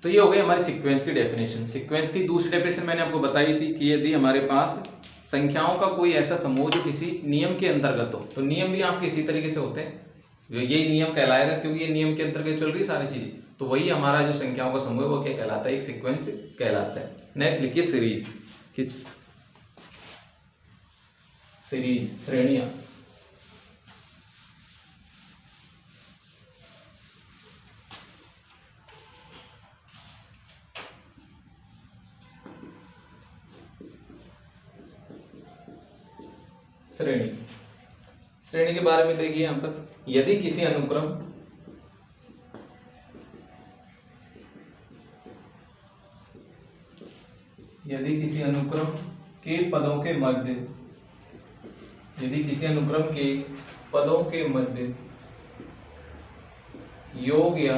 तो ये हो गई हमारी सीक्वेंस की डेफिनेशन। सीक्वेंस की दूसरी डेफिनेशन मैंने आपको बताई थी कि यदि हमारे पास संख्याओं का कोई ऐसा समूह जो किसी नियम के अंतर्गत हो, तो नियम भी आपके इसी तरीके से होते हैं, जो ये नियम कहलाएगा क्योंकि ये नियम के अंतर्गत चल रही सारी चीजें, तो वही हमारा जो संख्याओं का समूह है वो क्या कहलाता है, एक सीक्वेंस कहलाता है। नेक्स्ट लिखिए सीरीज, श्रेणियां। श्रेणी के बारे में देखिए यहाँ पर, यदि किसी अनुक्रम के पदों के मध्य योग या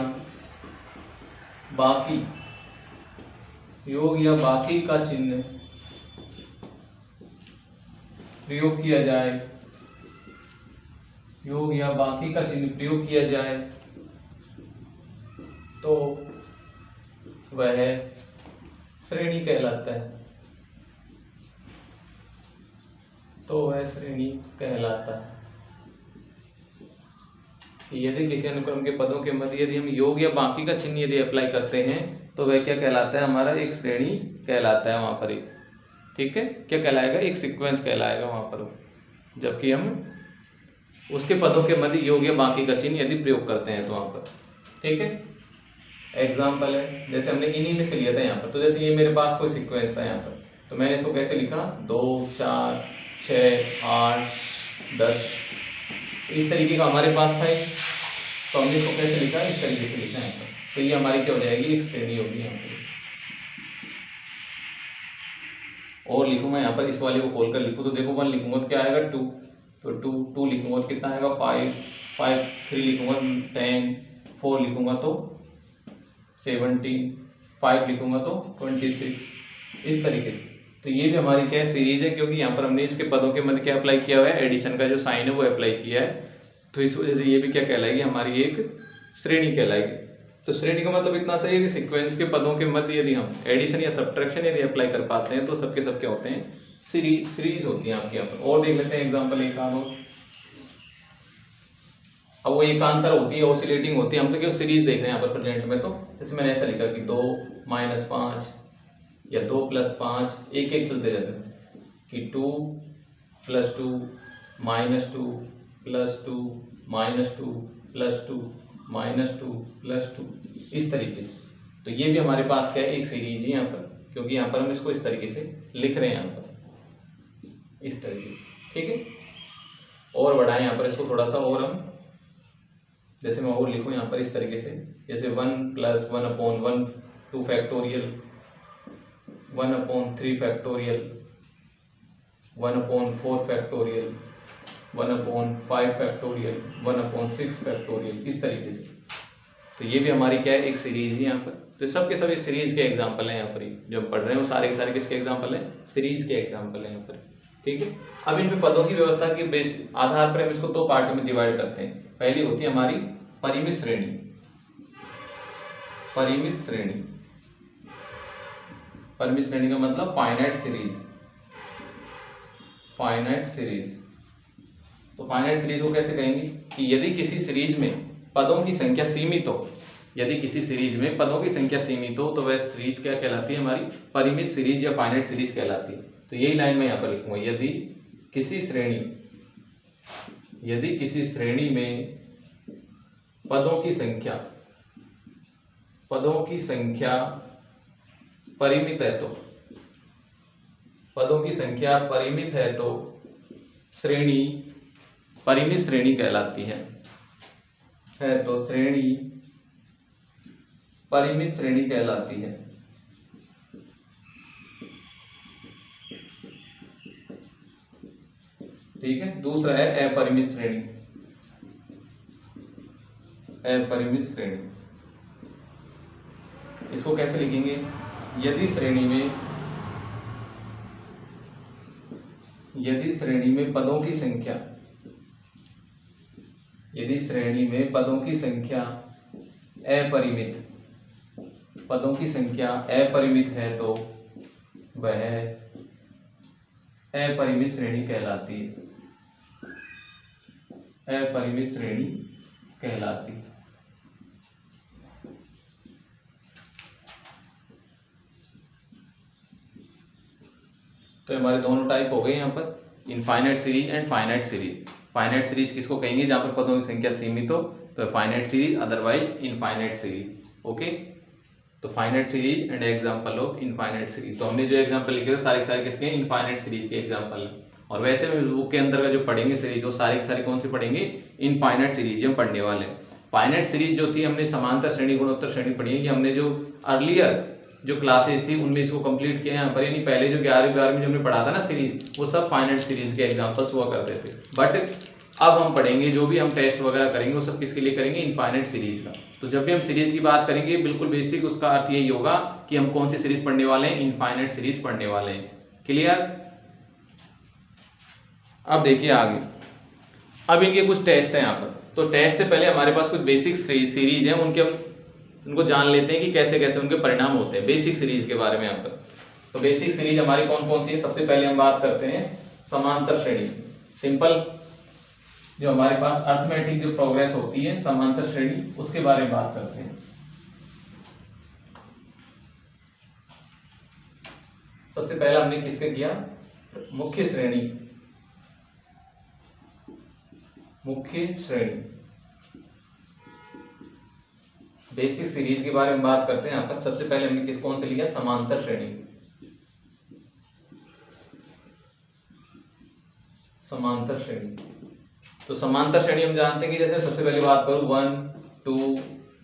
बाकी का चिन्ह प्रयोग किया जाए, तो वह श्रेणी कहलाता है। यदि किसी अनुक्रम के पदों के मध्य यदि हम योग या बाकी का चिन्ह यदि अप्लाई करते हैं, तो वह क्या कहलाता है, हमारा एक श्रेणी कहलाता है वहां पर। ठीक है, क्या कहलाएगा, एक सीक्वेंस कहलाएगा वहां पर, जबकि हम उसके पदों के मध्य योग या बाकी का चिन्ह यदि प्रयोग करते हैं तो वहां पर। ठीक है, एग्जाम्पल है, जैसे हमने इन्हीं में से लिया था यहाँ पर। तो जैसे ये मेरे पास कोई सीक्वेंस था यहाँ पर, तो मैंने इसको कैसे लिखा, 2 4 6 8 10, इस तरीके का हमारे पास था ये, तो हमने इसको कैसे लिखा, इस तरीके से लिखा है। तो ये हमारी क्या हो जाएगी, एक श्रेणी होगी यहाँ पर। और लिखूँ मैं यहाँ पर इस वाले को खोल कर लिखूँ तो देखो 1 लिखूँगा तो क्या आएगा 2, तो 2 लिखूँगा तो कितना आएगा 5, 3 लिखूँगा 10, 4 लिखूँगा तो 17, 5 लिखूँगा तो 26, इस तरीके से। तो ये भी हमारी क्या है सीरीज है, क्योंकि यहाँ पर हमने इसके पदों के मध्य क्या अप्लाई किया हुआ है, एडिशन का जो साइन है वो अप्लाई किया है। तो इस वजह से ये भी क्या कहलाएगी, हमारी एक श्रेणी कहलाएगी। तो श्रेणी का मतलब इतना सही है कि सीक्वेंस के पदों के मध्य यदि हम एडिशन या सब्ट्रैक्शन यदि अप्लाई कर पाते हैं तो सबके सब क्या होते हैं, सीरीज होती है आपके यहाँ पर। और देख लेते हैं एग्जाम्पल एक आध और। अब वो एकांतर होती है, ऑसिलेटिंग होती है, हम तो केवल सीरीज देख रहे हैं यहाँ पर प्रेजेंट में। तो जैसे मैंने ऐसा लिखा कि 2 - 5 या 2 + 5, एक एक चलते जाते हैं कि 2 + 2 - 2 + 2 - 2 + 2 -2 + 2, इस तरीके से। तो ये भी हमारे पास क्या है, एक सीरीज है यहाँ पर, क्योंकि यहाँ पर हम इसको इस तरीके से लिख रहे हैं यहाँ पर, इस तरीके से, ठीक है। और बढ़ाएं यहाँ पर इसको थोड़ा सा, और हम जैसे मैं और लिखूँ यहाँ पर इस तरीके से, जैसे 1 + 1/1 2 factorial, 1/3 factorial, 1/4 factorial, 1/5 factorial, 1/6 factorial, इस तरीके से। तो ये भी हमारी क्या है, एक सीरीज है यहाँ पर। तो सब के सब सीरीज के एग्जाम्पल हैं यहाँ पर, जो हम पढ़ रहे हैं वो सारे के सारे किसके एग्जाम्पल हैं, सीरीज के एग्जाम्पल हैं यहाँ पर, ठीक है। अब इन पे पदों की व्यवस्था के बेस आधार पर हम इसको 2 पार्ट में डिवाइड करते हैं। पहली होती है हमारी परिमित श्रेणी, परिमित श्रेणी, परिमित श्रेणी का मतलब फाइनाइट सीरीज, फाइनाइट सीरीज। तो फाइनाइट सीरीज को कैसे कहेंगे कि यदि किसी सीरीज में पदों की संख्या सीमित हो, यदि किसी सीरीज में पदों की संख्या सीमित हो तो वह सीरीज क्या कहलाती है, हमारी परिमित सीरीज या फाइनाइट सीरीज कहलाती है। तो यही लाइन मैं यहाँ पर लिखूंगा, यदि किसी श्रेणी में पदों की संख्या परिमित है, तो पदों की संख्या परिमित है तो श्रेणी परिमित श्रेणी कहलाती है, तो श्रेणी परिमित श्रेणी कहलाती है। ठीक है। दूसरा है अपरिमित श्रेणी, अपरिमित श्रेणी। इसको कैसे लिखेंगे, यदि श्रेणी में पदों की संख्या, यदि श्रेणी में पदों की संख्या अपरिमित, पदों की संख्या अपरिमित है तो वह अपरिमित श्रेणी कहलाती है, अपरिमित श्रेणी कहलाती है। तो हमारे दोनों टाइप हो गए यहाँ पर, infinite series and finite series. Finite series किसको कहेंगे, जहाँ पर पदों की संख्या सीमित हो तो finite series, otherwise infinite series. Okay, तो finite series and example of infinite series. तो हमने जो एग्जांपल लिखे थे सारे सारे किसके, इनफाइनाइट सीरीज के एग्जांपल हैं। और वैसे में बुक के अंदर का जो पढ़ेंगे सीरीज वो सारी की सारी कौन सी पढ़ेंगे, इनफाइनाइट सीरीज हम पढ़ने वाले हैं। फाइनाइट सीरीज जो थी हमने समांतर श्रेणी गुणोत्तर श्रेणी पढ़ी है, कि हमने जो अर्लियर जो क्लासेस थी उनमें इसको कंप्लीट किया यहाँ पर, यानी पहले जो 11वीं 12वीं में जो हमने पढ़ा था ना सीरीज, वो सब फाइनाइट सीरीज के एग्जांपल्स हुआ करते थे। बट अब हम पढ़ेंगे, जो भी हम टेस्ट वगैरह करेंगे वो सब किसके लिए करेंगे, इनफाइनाइट सीरीज का। तो जब भी हम सीरीज की बात करेंगे बिल्कुल बेसिक उसका अर्थ यही होगा कि हम कौन सी सीरीज पढ़ने वाले हैं, इनफाइनाइट सीरीज पढ़ने वाले हैं। क्लियर। अब देखिए आगे, अब इनके कुछ टेस्ट है यहाँ पर। तो टेस्ट से पहले हमारे पास कुछ बेसिक सीरीज हैं, उनको जान लेते हैं कि कैसे कैसे उनके परिणाम होते हैं, बेसिक सीरीज के बारे में यहाँ पर। तो बेसिक सीरीज हमारी कौन कौन सी है, सबसे पहले हम बात करते हैं समांतर श्रेणी। सिंपल जो हमारे पास अर्थमेटिक जो प्रोग्रेस होती है समांतर श्रेणी, उसके बारे में बात करते हैं। सबसे पहला हमने किसका किया, मुख्य श्रेणी, मुख्य श्रेणी। बेसिक सीरीज के बारे में बात करते हैं यहाँ पर। सबसे पहले हमने किस कौन से लिया, समांतर श्रेणी, समांतर श्रेणी। तो समांतर श्रेणी हम जानते हैं कि जैसे सबसे पहले बात करूं 1 2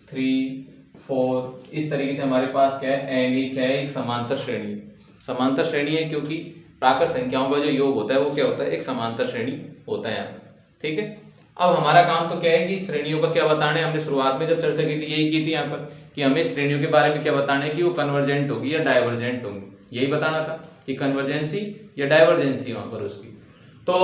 3 4, इस तरीके से हमारे पास क्या है, एक समांतर श्रेणी। समांतर श्रेणी है क्योंकि प्राकृत संख्याओं का जो योग होता है वो क्या होता है, एक समांतर श्रेणी होता है यहाँ पर। ठीक है, अब हमारा काम तो क्या है कि श्रेणियों का क्या बताना है। हमने शुरुआत में जब चर्चा की थी यही की थी यहाँ पर कि हमें श्रेणियों के बारे में क्या बताना है कि वो कन्वर्जेंट होगी या डाइवर्जेंट होगी, यही बताना था कि कन्वर्जेंसी या डाइवर्जेंसी वहां पर उसकी। तो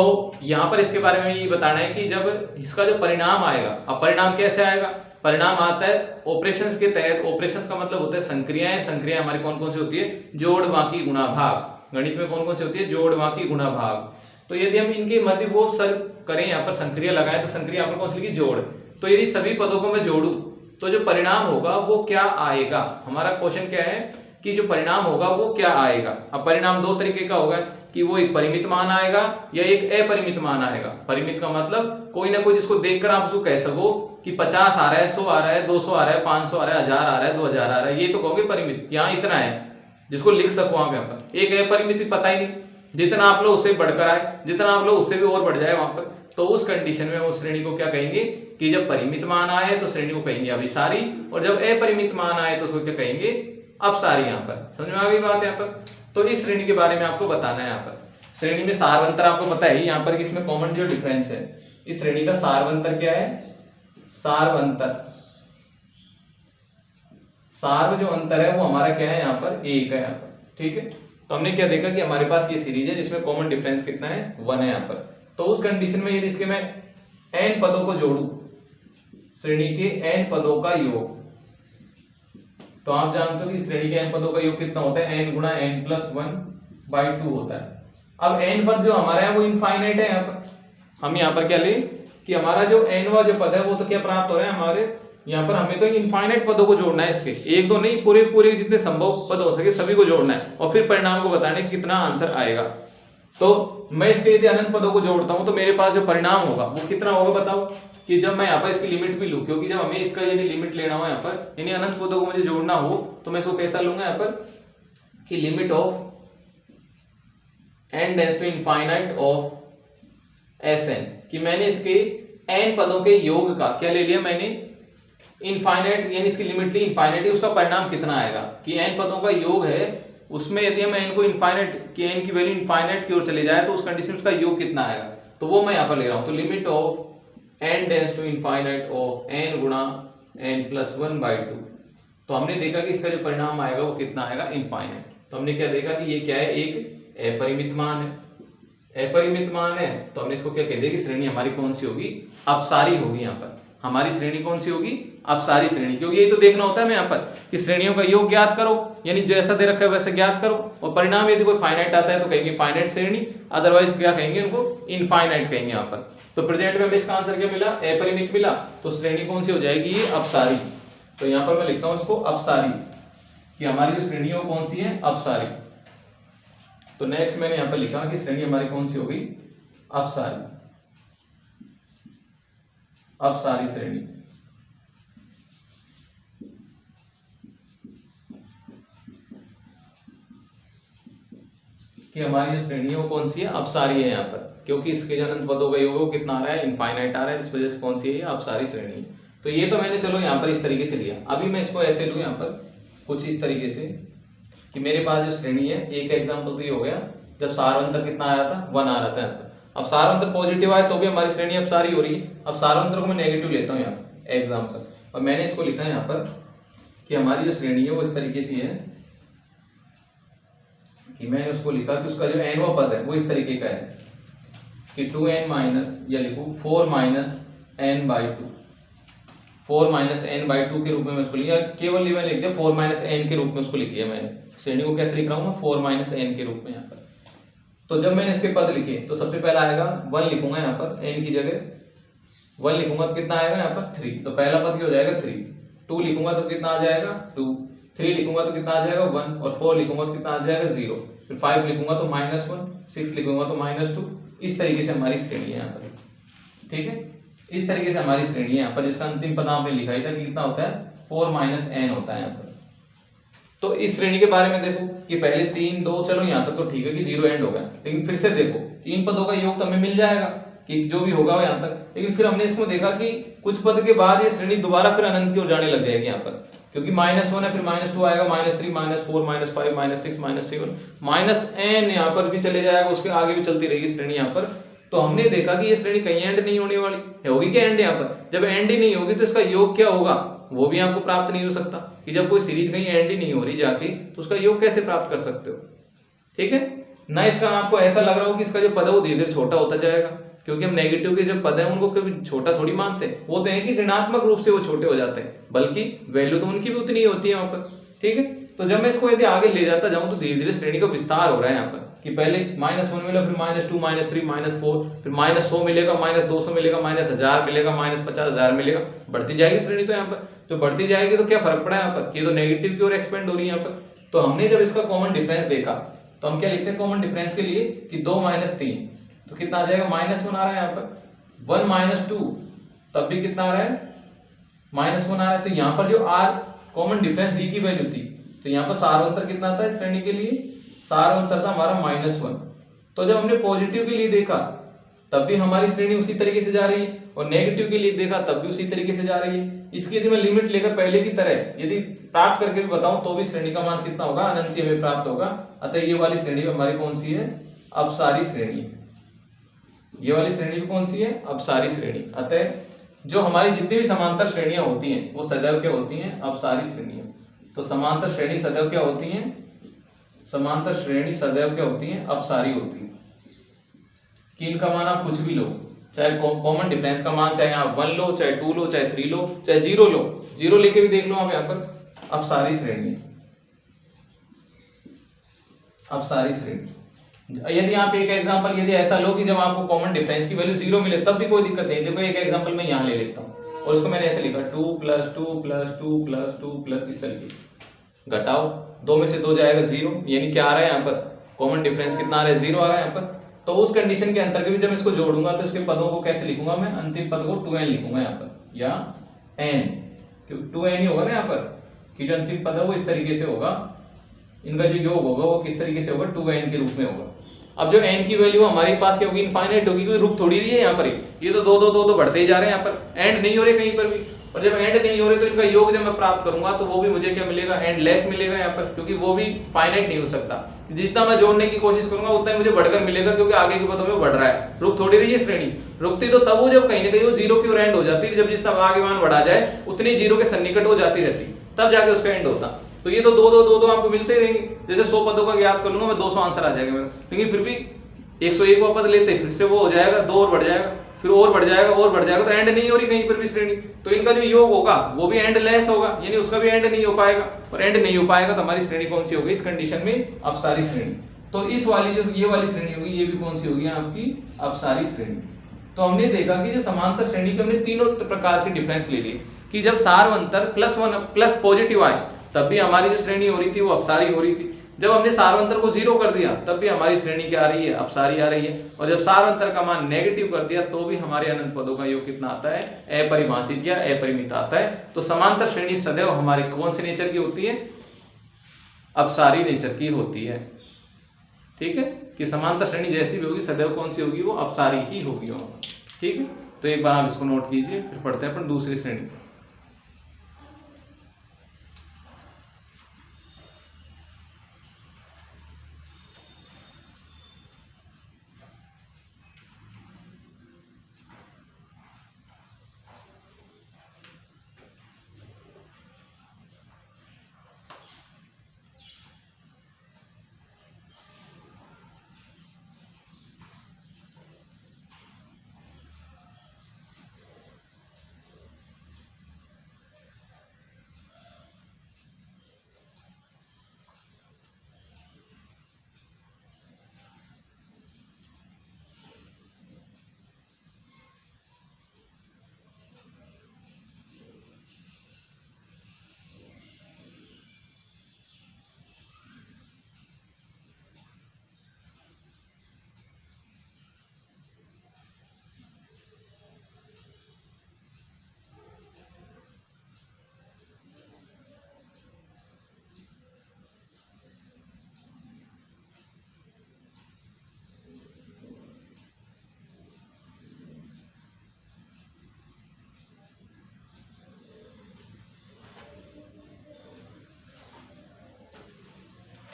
यहाँ पर इसके बारे में यही बताना है कि जब इसका जो परिणाम आएगा, अब परिणाम कैसे आएगा, परिणाम आता है ऑपरेशंस के तहत। ऑपरेशंस का मतलब होता है संक्रियाएं। संक्रियाएं हमारी कौन कौन सी होती है, जोड़ बाकी गुणा भाग। गणित में कौन कौन सी होती है, जोड़ बाकी गुणा भाग। तो यदि हम इनके मध्य को सर करें, यहाँ पर संक्रिया लगाएं तो संक्रिया यहाँ पर कौन सी लिखी, जोड़। तो यदि सभी पदों को मैं जोड़ू तो जो परिणाम होगा वो क्या आएगा। हमारा क्वेश्चन क्या है कि जो परिणाम होगा वो क्या आएगा। अब परिणाम दो तरीके का होगा कि वो एक परिमित मान आएगा या एक अपरिमित मान आएगा। परिमित का मतलब कोई ना कोई जिसको देखकर आप उसको कह सको कि 50 आ रहा है, 100 आ रहा है, 200 आ रहा है, 500 आ रहा है, 1000 आ रहा है, 2000 आ रहा है, ये तो कहोगे परिमित, यहाँ इतना है जिसको लिख सको आप यहाँ पर। एक अपरिमित पता ही नहीं, जितना आप लो उससे बढ़कर आए, जितना आप लो उससे भी और बढ़ जाए वहां पर। तो उस कंडीशन में उस श्रेणी को क्या कहेंगे कि जब परिमित मान आए तो श्रेणी को कहेंगे अभिसारी, और जब अपरिमित मान आए तो उसको क्या कहेंगे, अपसारी। यहाँ पर समझ में आ गई बात यहाँ पर। तो इस श्रेणी के बारे में आपको बताना है। यहाँ पर श्रेणी में सारवंतर आपको पता है यहाँ पर इसमें कॉमन जो डिफरेंस है, इस श्रेणी का सारवंतर क्या है, सारवंतर, सार्व जो अंतर है वो हमारा क्या है यहाँ पर, एक है यहाँ पर। ठीक है, तो हमने क्या देखा कि हमारे पास ये सीरीज है जिसमें कॉमन डिफरेंस कितना है, 1 है यहाँ पर। तो उस कंडीशन में यदि इसके मैं n पदों को जोड़ू, श्रेणी के n पदों का योग, तो आप जानते हो कि श्रेणी के n पदों का योग कितना होता है, n गुणा n+1/2 होता है। अब n पद जो हमारा है वो इनफाइनाइट है। यहाँ पर हम यहाँ पर क्या ले कि हमारा जो nवा जो पद है वो तो क्या प्राप्त हो रहा है हमारे यहाँ पर, हमें तो इनफाइनाइट पदों को जोड़ना है। इसके एक दो नहीं, पूरे पूरे जितने संभव पद हो सके सभी को जोड़ना है और फिर परिणाम को बताने कितना आंसर आएगा। तो मैं इसके यदि अनंत पदों को जोड़ता हूं तो मेरे पास जो परिणाम होगा वो कितना होगा बताओ, कि जब मैं यहाँ पर इसकी लिमिट भी लूं, क्योंकि जब हमें इसका यदि लिमिट लेना हो यहाँ पर, यानी अनंत पदों को मुझे जोड़ना हो, तो मैं इसको कैसा लूंगा यहाँ पर कि limit of n tends to infinite of Sn, कि मैंने इसके n पदों के योग का क्या ले लिया, मैंने इनफाइनाइट, यानी इसकी लिमिट ली इनफाइनाइट, उसका परिणाम कितना आएगा कि n पदों का योग है, उसमें यदि हम n को इनफाइनाइट की n की वैल्यू इनफाइनाइट की ओर चले जाए तो उस कंडीशन में उसका योग कितना आएगा, तो वो मैं यहाँ पर ले रहा हूँ। तो limit of n tends to infinite of n गुणा n+1/2, तो हमने देखा कि इसका जो परिणाम आएगा वो कितना आएगा, इनफाइनाइट। तो हमने क्या देखा कि ये क्या है, एक अपरिमित मान है। अपरिमित मान है तो हमने इसको क्या कह दिया कि श्रेणी हमारी कौन सी होगी, अपसारी होगी। यहाँ पर हमारी श्रेणी कौन सी होगी, अपसारी श्रेणी, क्योंकि यही तो देखना होता है हमें यहाँ पर कि श्रेणियों का योग ज्ञात करो, यानी जैसा दे रखा है वैसे ज्ञात करो, और परिणाम यदि कोई फाइनाइट आता है तो कहेंगे फाइनाइट श्रेणी, अदरवाइज क्या कहेंगे उनको, इनफाइनाइट कहेंगे यहाँ पर। तो प्रेजेंट में हमें इसका आंसर क्या मिला, अपरिमित मिला, तो श्रेणी कौन सी हो जाएगी, ये अपसारी। तो यहाँ पर मैं लिखता हूँ इसको अपसारी, कि हमारी जो श्रेणी है वो कौन सी है, अपसारी। तो नेक्स्ट मैंने यहाँ पर लिखा कि श्रेणी हमारी कौन सी होगी, अपसारी, अपसारी श्रेणी। कि हमारी जो श्रेणी है वो कौन सी है, अपसारी है यहाँ पर, क्योंकि इसके जो अनंत पदों का योग है वो कितना आ रहा है, इनफाइनाइट आ रहा है, इस वजह से कौन सी है, अपसारी श्रेणी। तो ये तो मैंने चलो यहाँ पर इस तरीके से लिया। अभी मैं इसको ऐसे लूँ यहाँ पर कुछ इस तरीके से कि मेरे पास जो श्रेणी है, एक एग्जाम्पल तो ये हो गया जब सारवंतर कितना आ रहा था, 1 आ रहा था यहाँ पर। अब सारवंतर पॉजिटिव आए तो भी हमारी श्रेणी अपसारी हो रही है। अब सारवंतर को मैं नेगेटिव लेता हूँ यहाँ पर एग्जाम्पल, और मैंने इसको लिखा है यहाँ पर कि हमारी जो श्रेणी है वो इस तरीके से है कि मैंने उसको लिखा कि उसका जो nवा पद है वो इस तरीके का है कि 2n माइनस, या लिखूं 4 - n/2, 4 - n/2 के रूप में मैं उसको लिखा, केवल मैंने लिख दिया 4 - n के रूप में उसको लिख लिया। मैंने श्रेणी को कैसे लिख रहा हूँ, 4 - n के रूप में यहाँ पर। तो जब मैंने इसके पद लिखे तो सबसे पहला आएगा 1 लिखूंगा यहाँ पर, n की जगह 1 लिखूंगा तो कितना आएगा यहाँ पर 3, तो पहला पद क्या हो जाएगा 3। 2 लिखूंगा तो कितना आ जाएगा 2, 3 लिखूंगा तो कितना आ जाएगा 1, और 4 लिखूंगा तो कितना आ जाएगा 0, फिर 5 लिखूंगा तो -1, 6 लिखूंगा तो -2। इस तरीके से हमारी श्रेणी है यहाँ पर, ठीक है। इस तरीके से हमारी श्रेणी है यहाँ पर, जिसका अंतिम पद आपने लिखा ही था कि कितना होता है, 4 - n होता है यहाँ पर। तो इस श्रेणी के बारे में देखो कि पहले 3 2 चलो यहाँ तक तो ठीक है कि 0 एंड हो गया, लेकिन फिर से देखो 3 पदों का योग तो हमें मिल जाएगा, कि जो भी होगा वो यहाँ तक, लेकिन फिर हमने इसमें देखा कि कुछ पद के बाद ये श्रेणी दोबारा फिर अनंत की ओर जाने लग जाएगी यहाँ पर, क्योंकि -1 है, फिर -2 आएगा, -3, -4, -5, -6, -7, -n यहाँ पर भी चले जाएगा, उसके आगे भी चलती रहेगी श्रेणी यहाँ पर। तो हमने देखा कि ये श्रेणी कहीं एंड नहीं होने वाली है, होगी क्या एंड यहाँ पर? जब एंड ही नहीं होगी तो इसका योग क्या होगा वो भी आपको प्राप्त नहीं हो सकता, कि जब कोई सीरीज कहीं एंड ही नहीं हो रही जाके तो उसका योग कैसे प्राप्त कर सकते हो? ठीक है ना। इसका आपको ऐसा लग रहा हो कि इसका जो पद है वो धीरे धीरे छोटा होता जाएगा, क्योंकि हम नेगेटिव के जो पद है उनको कभी छोटा थोड़ी मानते हैं, वो तो है कि ऋणात्मक रूप से वो छोटे हो जाते हैं, बल्कि वैल्यू तो उनकी भी उतनी ही होती है वहां पर। ठीक है, तो जब मैं इसको यदि आगे ले जाता जाऊं तो धीरे धीरे श्रेणी का विस्तार हो रहा है यहाँ पर, कि पहले -1 मिला, फिर -2, -3, -4, फिर -100 मिलेगा, -200 मिलेगा, -1000 मिलेगा, -50,000 मिलेगा, बढ़ती जाएगी श्रेणी। तो यहाँ पर तो बढ़ती जाएगी तो क्या फर्क पड़ा यहाँ पर, ये तो नेगेटिव की ओर एक्सपेंड हो रही है यहाँ पर। तो हमने जब इसका कॉमन डिफरेंस देखा तो हम क्या लिखते हैं कॉमन डिफरेंस के लिए कि 2 - 3 तो कितना आ जाएगा, -1 आ रहा है यहाँ पर, 1 - 2 तब भी कितना आ रहा है, -1 आ रहा है। तो यहाँ पर जो r कॉमन डिफरेंस d की वैल्यू थी, तो यहाँ पर सार अंतर कितना आता है श्रेणी के लिए, सार अंतर था हमारा -1। तो जब हमने पॉजिटिव के लिए देखा तब भी हमारी श्रेणी उसी तरीके से जा रही है, और नेगेटिव के लिए देखा तब भी उसी तरीके से जा रही है। इसकी यदि मैं लिमिट लेकर पहले की तरह यदि प्राप्त करके भी बताऊं तो भी श्रेणी का मान कितना होगा, अनंत हमें प्राप्त होगा। अतः ये वाली श्रेणी हमारी कौन सी है, अपसारी श्रेणी। ये वाली श्रेणी भी कौन सी है, अपसारी श्रेणी। अतः जो हमारी जितनी भी समांतर श्रेणियां होती हैं वो सदैव क्या होती हैं, अपसारी श्रेणियां। तो समांतर श्रेणी सदैव क्या होती हैं, समांतर श्रेणी सदैव क्या होती हैं, अपसारी होती है। कि इनका मान आप कुछ भी लो, चाहे कॉमन डिफरेंस का मान चाहे आप 1 लो, चाहे 2 लो, चाहे 3 लो, चाहे 0 लो, 0 लेके भी देख लो आप यहाँ पर, अपसारी श्रेणी, अपसारी श्रेणी। यदि आप एक एग्जांपल यदि ऐसा लो कि जब आपको कॉमन डिफरेंस की वैल्यू 0 मिले तब भी कोई दिक्कत नहीं। देखो एक एग्जांपल मैं यहाँ ले लेता हूँ और इसको मैंने ऐसे लिखा 2 + 2 + 2 + 2 + इस तरीके, घटाओ 2 में से 2 जाएगा 0, यानी क्या आ रहा है यहाँ पर, कॉमन डिफरेंस कितना आ रहा है, 0 आ रहा है यहाँ पर। तो उस कंडीशन के अंतर्गत भी जब इसको जोड़ूंगा तो इसके पदों को कैसे लिखूंगा मैं, अंतिम पद को 2n लिखूंगा यहाँ पर, या n, क्योंकि 2n ही होगा ना यहाँ पर, कि जो अंतिम पद है वो इस तरीके से होगा, इनका जो योग होगा वो किस तरीके से होगा, 2n के रूप में होगा। अब जो n की वैल्यू हमारे पास क्या होगी, इनफाइनाइट होगी, कोई रुक थोड़ी रही है यहाँ पर, ये तो 2 2 2 2 बढ़ते ही जा रहे हैं यहाँ पर, एंड नहीं हो रहे कहीं पर भी। और जब एंड नहीं हो रहे तो इनका योग जब मैं प्राप्त करूंगा तो वो भी मुझे क्या मिलेगा, एंडलेस मिलेगा यहाँ पर, क्योंकि वो भी फाइनाइट नहीं हो सकता। जितना मैं जोड़ने की कोशिश करूंगा उतना ही मुझे बढ़कर मिलेगा, क्योंकि आगे के पदों में बढ़ रहा है, रुक थोड़ी रही है श्रेणी। रुकती तो तब वो जब कहीं ना कहीं वो 0 की ओर एंड हो जाती है, जब जितना आगे मान बढ़ा जाए उतनी 0 के सन्निकट वो जाती रहती, तब जाके उसका एंड होता। तो ये तो 2 2 2 2 आपको मिलते ही रहेंगे। जैसे 100 पदों का ज्ञात कर लूंगा मैं, 200 आंसर आ जाएगा मेरा, लेकिन फिर भी 101 पद लेते फिर से वो हो जाएगा, 2 और बढ़ जाएगा, फिर और बढ़ जाएगा, और बढ़ जाएगा, तो एंड नहीं हो रही कहीं पर भी श्रेणी। तो इनका जो योग होगा वो भी एंडलेस होगा, यानी उसका भी एंड नहीं हो पाएगा, और एंड नहीं हो पाएगा तो हमारी श्रेणी कौन सी होगी इस कंडीशन में, अपसारी श्रेणी। तो इस वाली जो ये वाली श्रेणी होगी ये भी कौन सी होगी आपकी, अपसारी श्रेणी। तो हमने देखा कि जो समांतर श्रेणी के हमने तीनों प्रकार के डिफरेंस ले लिए, कि जब सार अंतर +1 प्लस पॉजिटिव आए तब भी हमारी जो श्रेणी हो रही थी वो अपसारी हो रही थी। जब हमने सारवंतर को 0 कर दिया तब भी हमारी श्रेणी क्या आ रही है, अपसारी आ रही है। और जब सारवंतर का मान नेगेटिव कर दिया तो भी हमारे अनंत पदों का योग कितना आता है, अपरिभाषित या अपरिमित आता है। तो समांतर श्रेणी सदैव हमारे कौन से नेचर की होती है, अपसारी नेचर की होती है। ठीक है, कि समांतर श्रेणी जैसी भी होगी सदैव कौन सी होगी, वो अपसारी ही होगी। ठीक है, तो एक बार आप इसको नोट कीजिए, फिर पढ़ते हैं अपन दूसरी श्रेणी।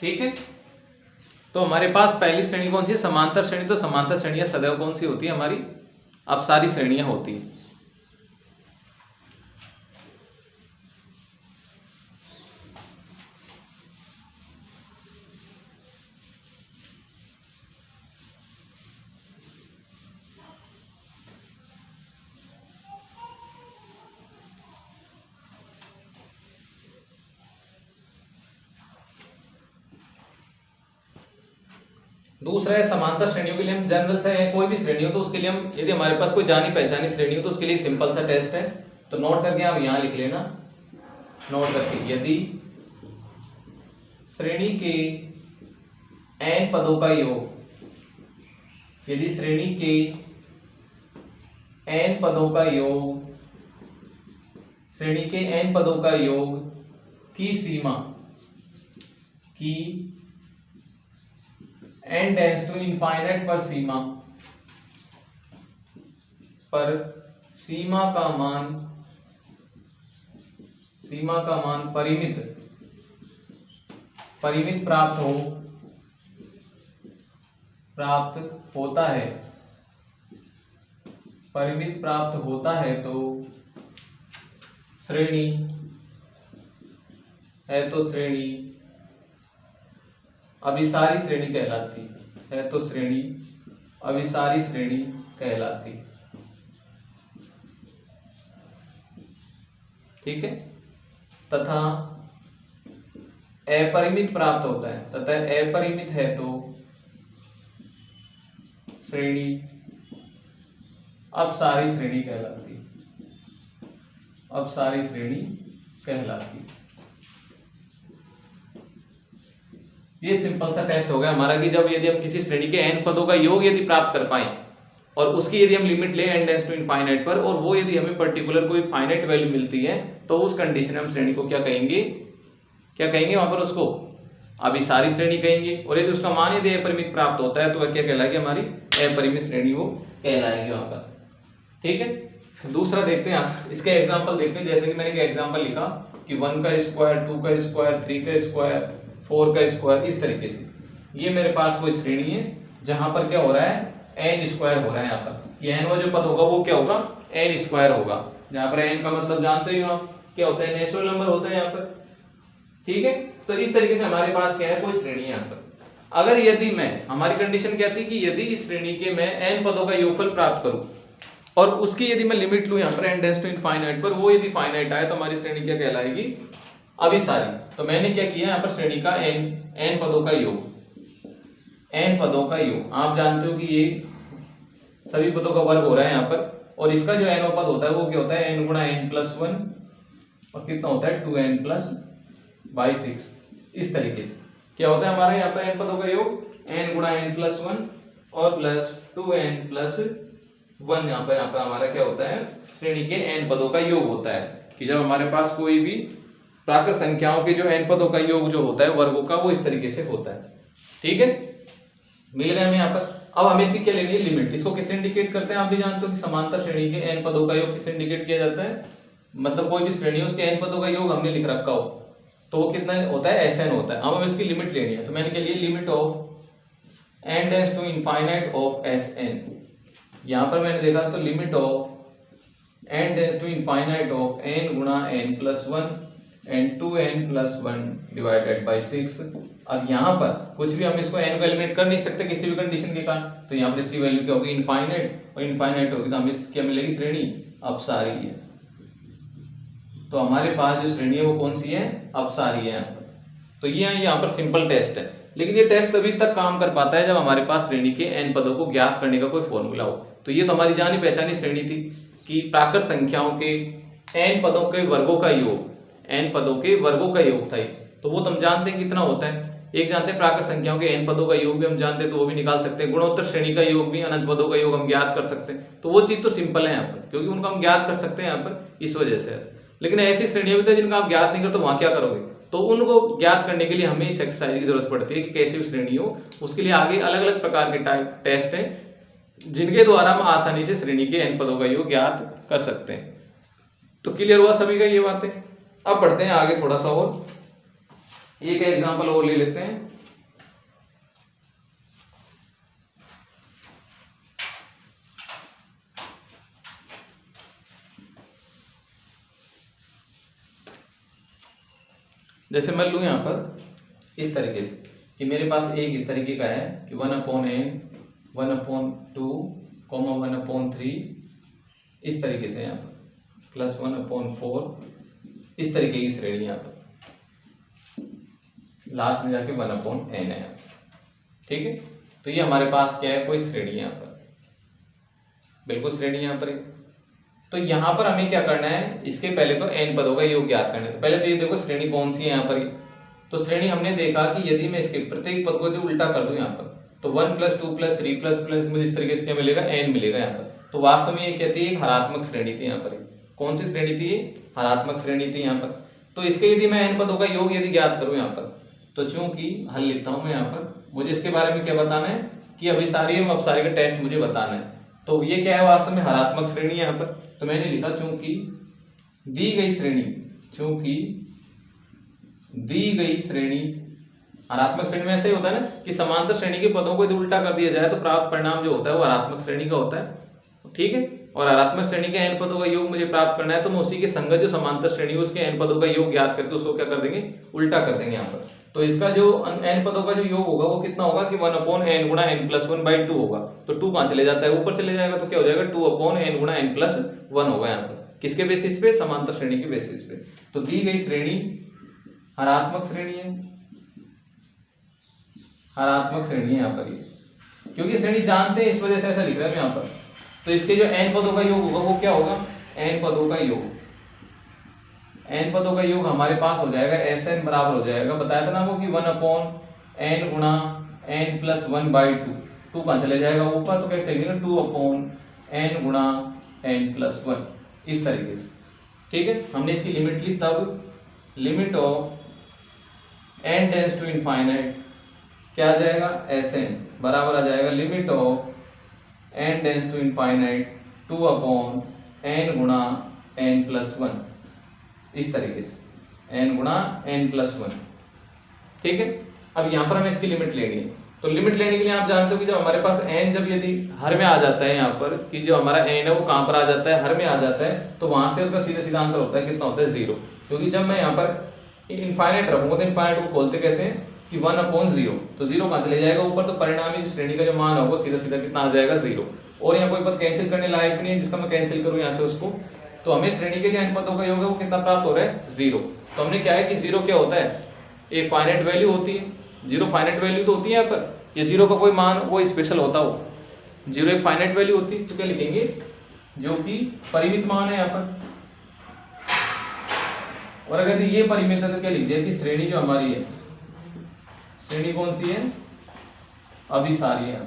ठीक है। तो हमारे पास पहली श्रेणी कौन सी है? समांतर श्रेणी। तो समांतर श्रेणियां सदैव कौन सी होती है? हमारी अपसारी श्रेणियां होती हैं। दूसरा है समांतर श्रेणियों के लिए हम जनरल से कोई भी श्रेणी हो तो उसके लिए हम, यदि हमारे पास कोई जानी पहचानी श्रेणी हो तो उसके लिए सिंपल सा टेस्ट है। तो नोट करके आप यहां लिख लेना, नोट करके, यदि श्रेणी के n पदों का योग, यदि श्रेणी के n पदों का योग, श्रेणी के n पदों का योग की सीमा की n टेंड्स टू इनफाइनाइट पर सीमा का मान परिमित प्राप्त होता है, परिमित प्राप्त होता है तो श्रेणी अभिसारी श्रेणी कहलाती है, तो श्रेणी अभिसारी श्रेणी कहलाती। ठीक है। तथा अपरिमित प्राप्त होता है, तथा अपरिमित है तो श्रेणी अपसारी श्रेणी कहलाती, अपसारी श्रेणी कहलाती। ये सिंपल सा टेस्ट हो गया हमारा कि जब यदि हम किसी श्रेणी के n पदों का योग यदि प्राप्त कर पाए और उसकी यदि हम लिमिट ले n टेंड्स टू इनफाइनाइट पर, और वो यदि हमें पर्टिकुलर कोई फाइनाइट वैल्यू मिलती है, तो उस कंडीशन में हम श्रेणी को क्या कहेंगे वहां पर? उसको अभिसारी श्रेणी कहेंगे। और यदि उसका मान यदि अपरिमित प्राप्त होता है तो वह क्या कहलाएगी? हमारी अपरिमित श्रेणी वो कहलाएगी वहां पर। ठीक है। दूसरा देखते हैं, आप इसके एग्जाम्पल देखते हैं। जैसे कि मैंने एक एग्जाम्पल लिखा कि 1 का स्क्वायर, 2 का स्क्वायर, 3 का स्क्वायर, 4 का स्क्वायर, इस तरीके से। ये मेरे पास कोई श्रेणी है जहां पर क्या हो रहा है? n स्क्वायर हो रहा है। यहाँ पर ये n जो पद होगा वो क्या होगा? n स्क्वायर होगा। जहां पर n का मतलब जानते ही हो आप क्या होता है? नेचुरल नंबर होता है यहाँ पर। ठीक है। तो इस तरीके से हमारे पास क्या है? कोई श्रेणी है यहाँ पर। अगर यदि मैं, हमारी कंडीशन क्या थी कि यदि इस श्रेणी के मैं n पदों का योगफल प्राप्त करूं और उसकी यदि मैं लिमिट लूं यहाँ पर n टेंड्स टू इनफाइनाइट पर, वो यदि फाइनाइट आए तो हमारी श्रेणी क्या कहलाएगी? अभिसारी। तो मैंने क्या किया यहाँ पर? श्रेणी का n पदों का योग, n पदों का योग, आप जानते हो कि ये सभी पदों का वर्ग हो रहा है यहाँ पर, और इसका जो n पद होता है वो क्या होता है? n गुणा n प्लस 1, और कितना होता है? 2n plus by 6। इस तरीके से क्या होता है हमारे यहाँ पर n पदों का योग? n गुणा n प्लस 1 और प्लस 2n प्लस 1। यहाँ पर हमारा क्या होता है? श्रेणी के n पदों का योग होता है। कि जब हमारे पास कोई भी प्राकृत संख्याओं के जो n पदों का योग जो होता है वर्गों का, वो इस तरीके से होता है। ठीक है, मिल गए हमें यहाँ पर। अब हमें इसकी क्या लेनी है? लिमिट। इसको किससे इंडिकेट करते हैं? आप भी जानते हो कि समांतर श्रेणी के n पदों का योग किससे इंडिकेट किया जाता है? मतलब कोई भी श्रेणी उसके n पदों का योग हमने लिख रखा हो तो वो कितना होता है? Sn होता है। अब हमें इसकी लिमिट लेनी है, तो मैंने क्या लिया? Limit of n tends to infinite of Sn। यहाँ पर मैंने देखा तो limit of n tends to infinite of n गुणा n plus 1 and 2n plus 1 divided by 6। अब यहाँ पर कुछ भी हम इसको n को एलिमिनेट कर नहीं सकते किसी भी कंडीशन के कारण, तो यहाँ पर इसकी वैल्यू क्या होगी? इनफाइनाइट, और इनफाइनाइट होगी तो हमें क्या मिलेगी? श्रेणी अपसारी है। तो हमारे पास जो श्रेणी है वो कौन सी है? अपसारी है यहाँ पर। तो ये यहाँ पर सिंपल टेस्ट है, लेकिन ये टेस्ट तभी तक काम कर पाता है जब हमारे पास श्रेणी के n पदों को ज्ञात करने का कोई फॉर्मूला हो। तो ये तो हमारी जानी पहचानी श्रेणी थी कि प्राकृत संख्याओं के n पदों के वर्गों का योग, n पदों के वर्गों का योग था। तो वो तो हम जानते हैं कितना होता है। एक जानते हैं प्राकृत संख्याओं के n पदों का योग भी हम जानते हैं, तो वो भी निकाल सकते हैं। गुणोत्तर श्रेणी का योग भी, अनंत पदों का योग हम ज्ञात कर सकते हैं। तो वो चीज तो सिंपल है यहाँ पर, क्योंकि उनको हम ज्ञात कर सकते हैं यहाँ पर, इस वजह से। लेकिन ऐसी श्रेणियां भी तो जिनका आप ज्ञात नहीं करते, वहां क्या करोगे? तो उनको ज्ञात करने के लिए हमें इस एक्सरसाइज की जरूरत पड़ती है कि कैसी भी श्रेणी हो, उसके लिए आगे अलग अलग प्रकार के टेस्ट हैं जिनके द्वारा हम आसानी से श्रेणी के n पदों का योग ज्ञात कर सकते हैं। तो क्लियर हुआ सभी का ये बातें? अब बढ़ते हैं आगे थोड़ा सा और। एक एग्जांपल और ले लेते हैं। जैसे मैं लूँ यहाँ पर इस तरीके से कि मेरे पास एक इस तरीके का है कि 1/n 1/2 1/3 इस तरीके से यहाँ पर प्लस 1/4 इस तरीके की श्रेणी यहाँ पर लास्ट में जाके 1/n है यहाँ पर। ठीक है, तो ये हमारे पास क्या है, कोई श्रेणी यहाँ पर, बिल्कुल श्रेणी यहाँ पर है। तो यहाँ पर हमें क्या करना है, इसके पहले तो n पदों का योग ज्ञात करना है। तो पहले तो ये देखो श्रेणी कौन सी है यहाँ पर। तो श्रेणी हमने देखा कि यदि मैं इसके प्रत्येक पद को यदि उल्टा कर दूं यहाँ पर तो 1 + 2 + 3 + मुझे इस तरीके से क्या मिलेगा, n मिलेगा यहाँ पर। तो वास्तव में ये कहती है एक हरात्मक श्रेणी थी यहाँ पर। कौन सी श्रेणी थी, ये हरात्मक श्रेणी थी यहाँ पर। तो इसके यदि मैं n पदों का योग यदि ज्ञात करूँ यहाँ पर, तो चूंकि हल लिखता हूँ मैं यहाँ पर, मुझे इसके बारे में क्या बताना है कि अभिसारी एवं अपसारी का टेस्ट मुझे बताना है। तो ये क्या है, वास्तव में हरात्मक श्रेणी यहाँ पर। तो मैंने लिखा चूंकि दी गई श्रेणी, चूंकि दी गई श्रेणी, हरात्मक श्रेणी में ऐसे ही होता है ना कि समांतर श्रेणी के पदों को यदि उल्टा कर दिया जाए तो प्राप्त परिणाम जो होता है वो हरात्मक श्रेणी का होता है। ठीक है, और हरात्मक श्रेणी के n पदों का योग मुझे प्राप्त करना है, तो मैं उसी के संगत जो समांतर श्रेणी है उसके n पदों का योग ज्ञात करके उसको क्या कर देंगे, उल्टा कर देंगे यहाँ पर। तो इसका जो n पदों का जो योग होगा वो कितना होगा कि 1/n गुणा n+1/2 होगा। तो 2 कहाँ चले जाता है, ऊपर चले जाएगा, तो क्या हो जाएगा 2/n गुणा n+1 होगा यहाँ पर। किसके बेसिस पे, समांतर श्रेणी के बेसिस पे। तो दी गई श्रेणी हरात्मक श्रेणी है, हरात्मक श्रेणी है यहाँ पर ये, क्योंकि श्रेणी जानते हैं इस वजह से ऐसा लिख रहा है यहाँ पर। तो इसके जो n पदों का योग होगा वो क्या होगा, n पदों का योग, n पदों का योग हमारे पास हो जाएगा Sn बराबर हो जाएगा, बताया था ना वो कि 1/n गुणा n+1/2। 2 कहाँ चले जाएगा ऊपर, तो कैसे लिखेंगे 2/n गुणा n+1 इस तरीके से। ठीक है, हमने इसकी लिमिट ली, तब limit of n tends to infinite क्या आ जाएगा, Sn बराबर आ जाएगा limit of n tends to infinite 2/n गुणा n+1 इस तरीके से, n गुणा n+1। ठीक है, अब यहाँ पर हमें इसकी लिमिट लेनी है। तो लिमिट लेने के लिए आप जानते हो कि जब हमारे पास n जब यदि हर में आ जाता है यहाँ पर, कि जो हमारा n है वो कहाँ पर आ जाता है, हर में आ जाता है, तो वहां से उसका सीधा सीधा आंसर होता है कितना होता है 0। क्योंकि जब मैं यहाँ पर इनफाइनाइट रखूंगा तो इनफाइनाइट को खोलते कैसे हैं कि 1/0, तो 0 कहाँ चले जाएगा ऊपर, तो परिणामी श्रेणी का जो मान होगा सीधा सीधा कितना आ जाएगा 0। और यहाँ कोई पद कैंसिल करने लायक भी नहीं है जिसका मैं कैंसिल करूँ यहाँ से उसको। तो हमें श्रेणी के जो n पदों का योग है वो कितना प्राप्त हो रहा है, 0। तो हमने क्या है कि 0 क्या होता है, एक फाइनाइट वैल्यू होती है, 0 फाइनाइट वैल्यू तो होती है यहाँ पर, ये 0 का कोई मान वो स्पेशल होता हो, 0 एक फाइनाइट वैल्यू होती है। तो क्या लिखेंगे, जो कि परिमित मान है यहाँ पर। और अगर ये परिमित है तो क्या लिख दिया कि श्रेणी जो हमारी है, श्रेणी कौन सी है, अभिसारी है।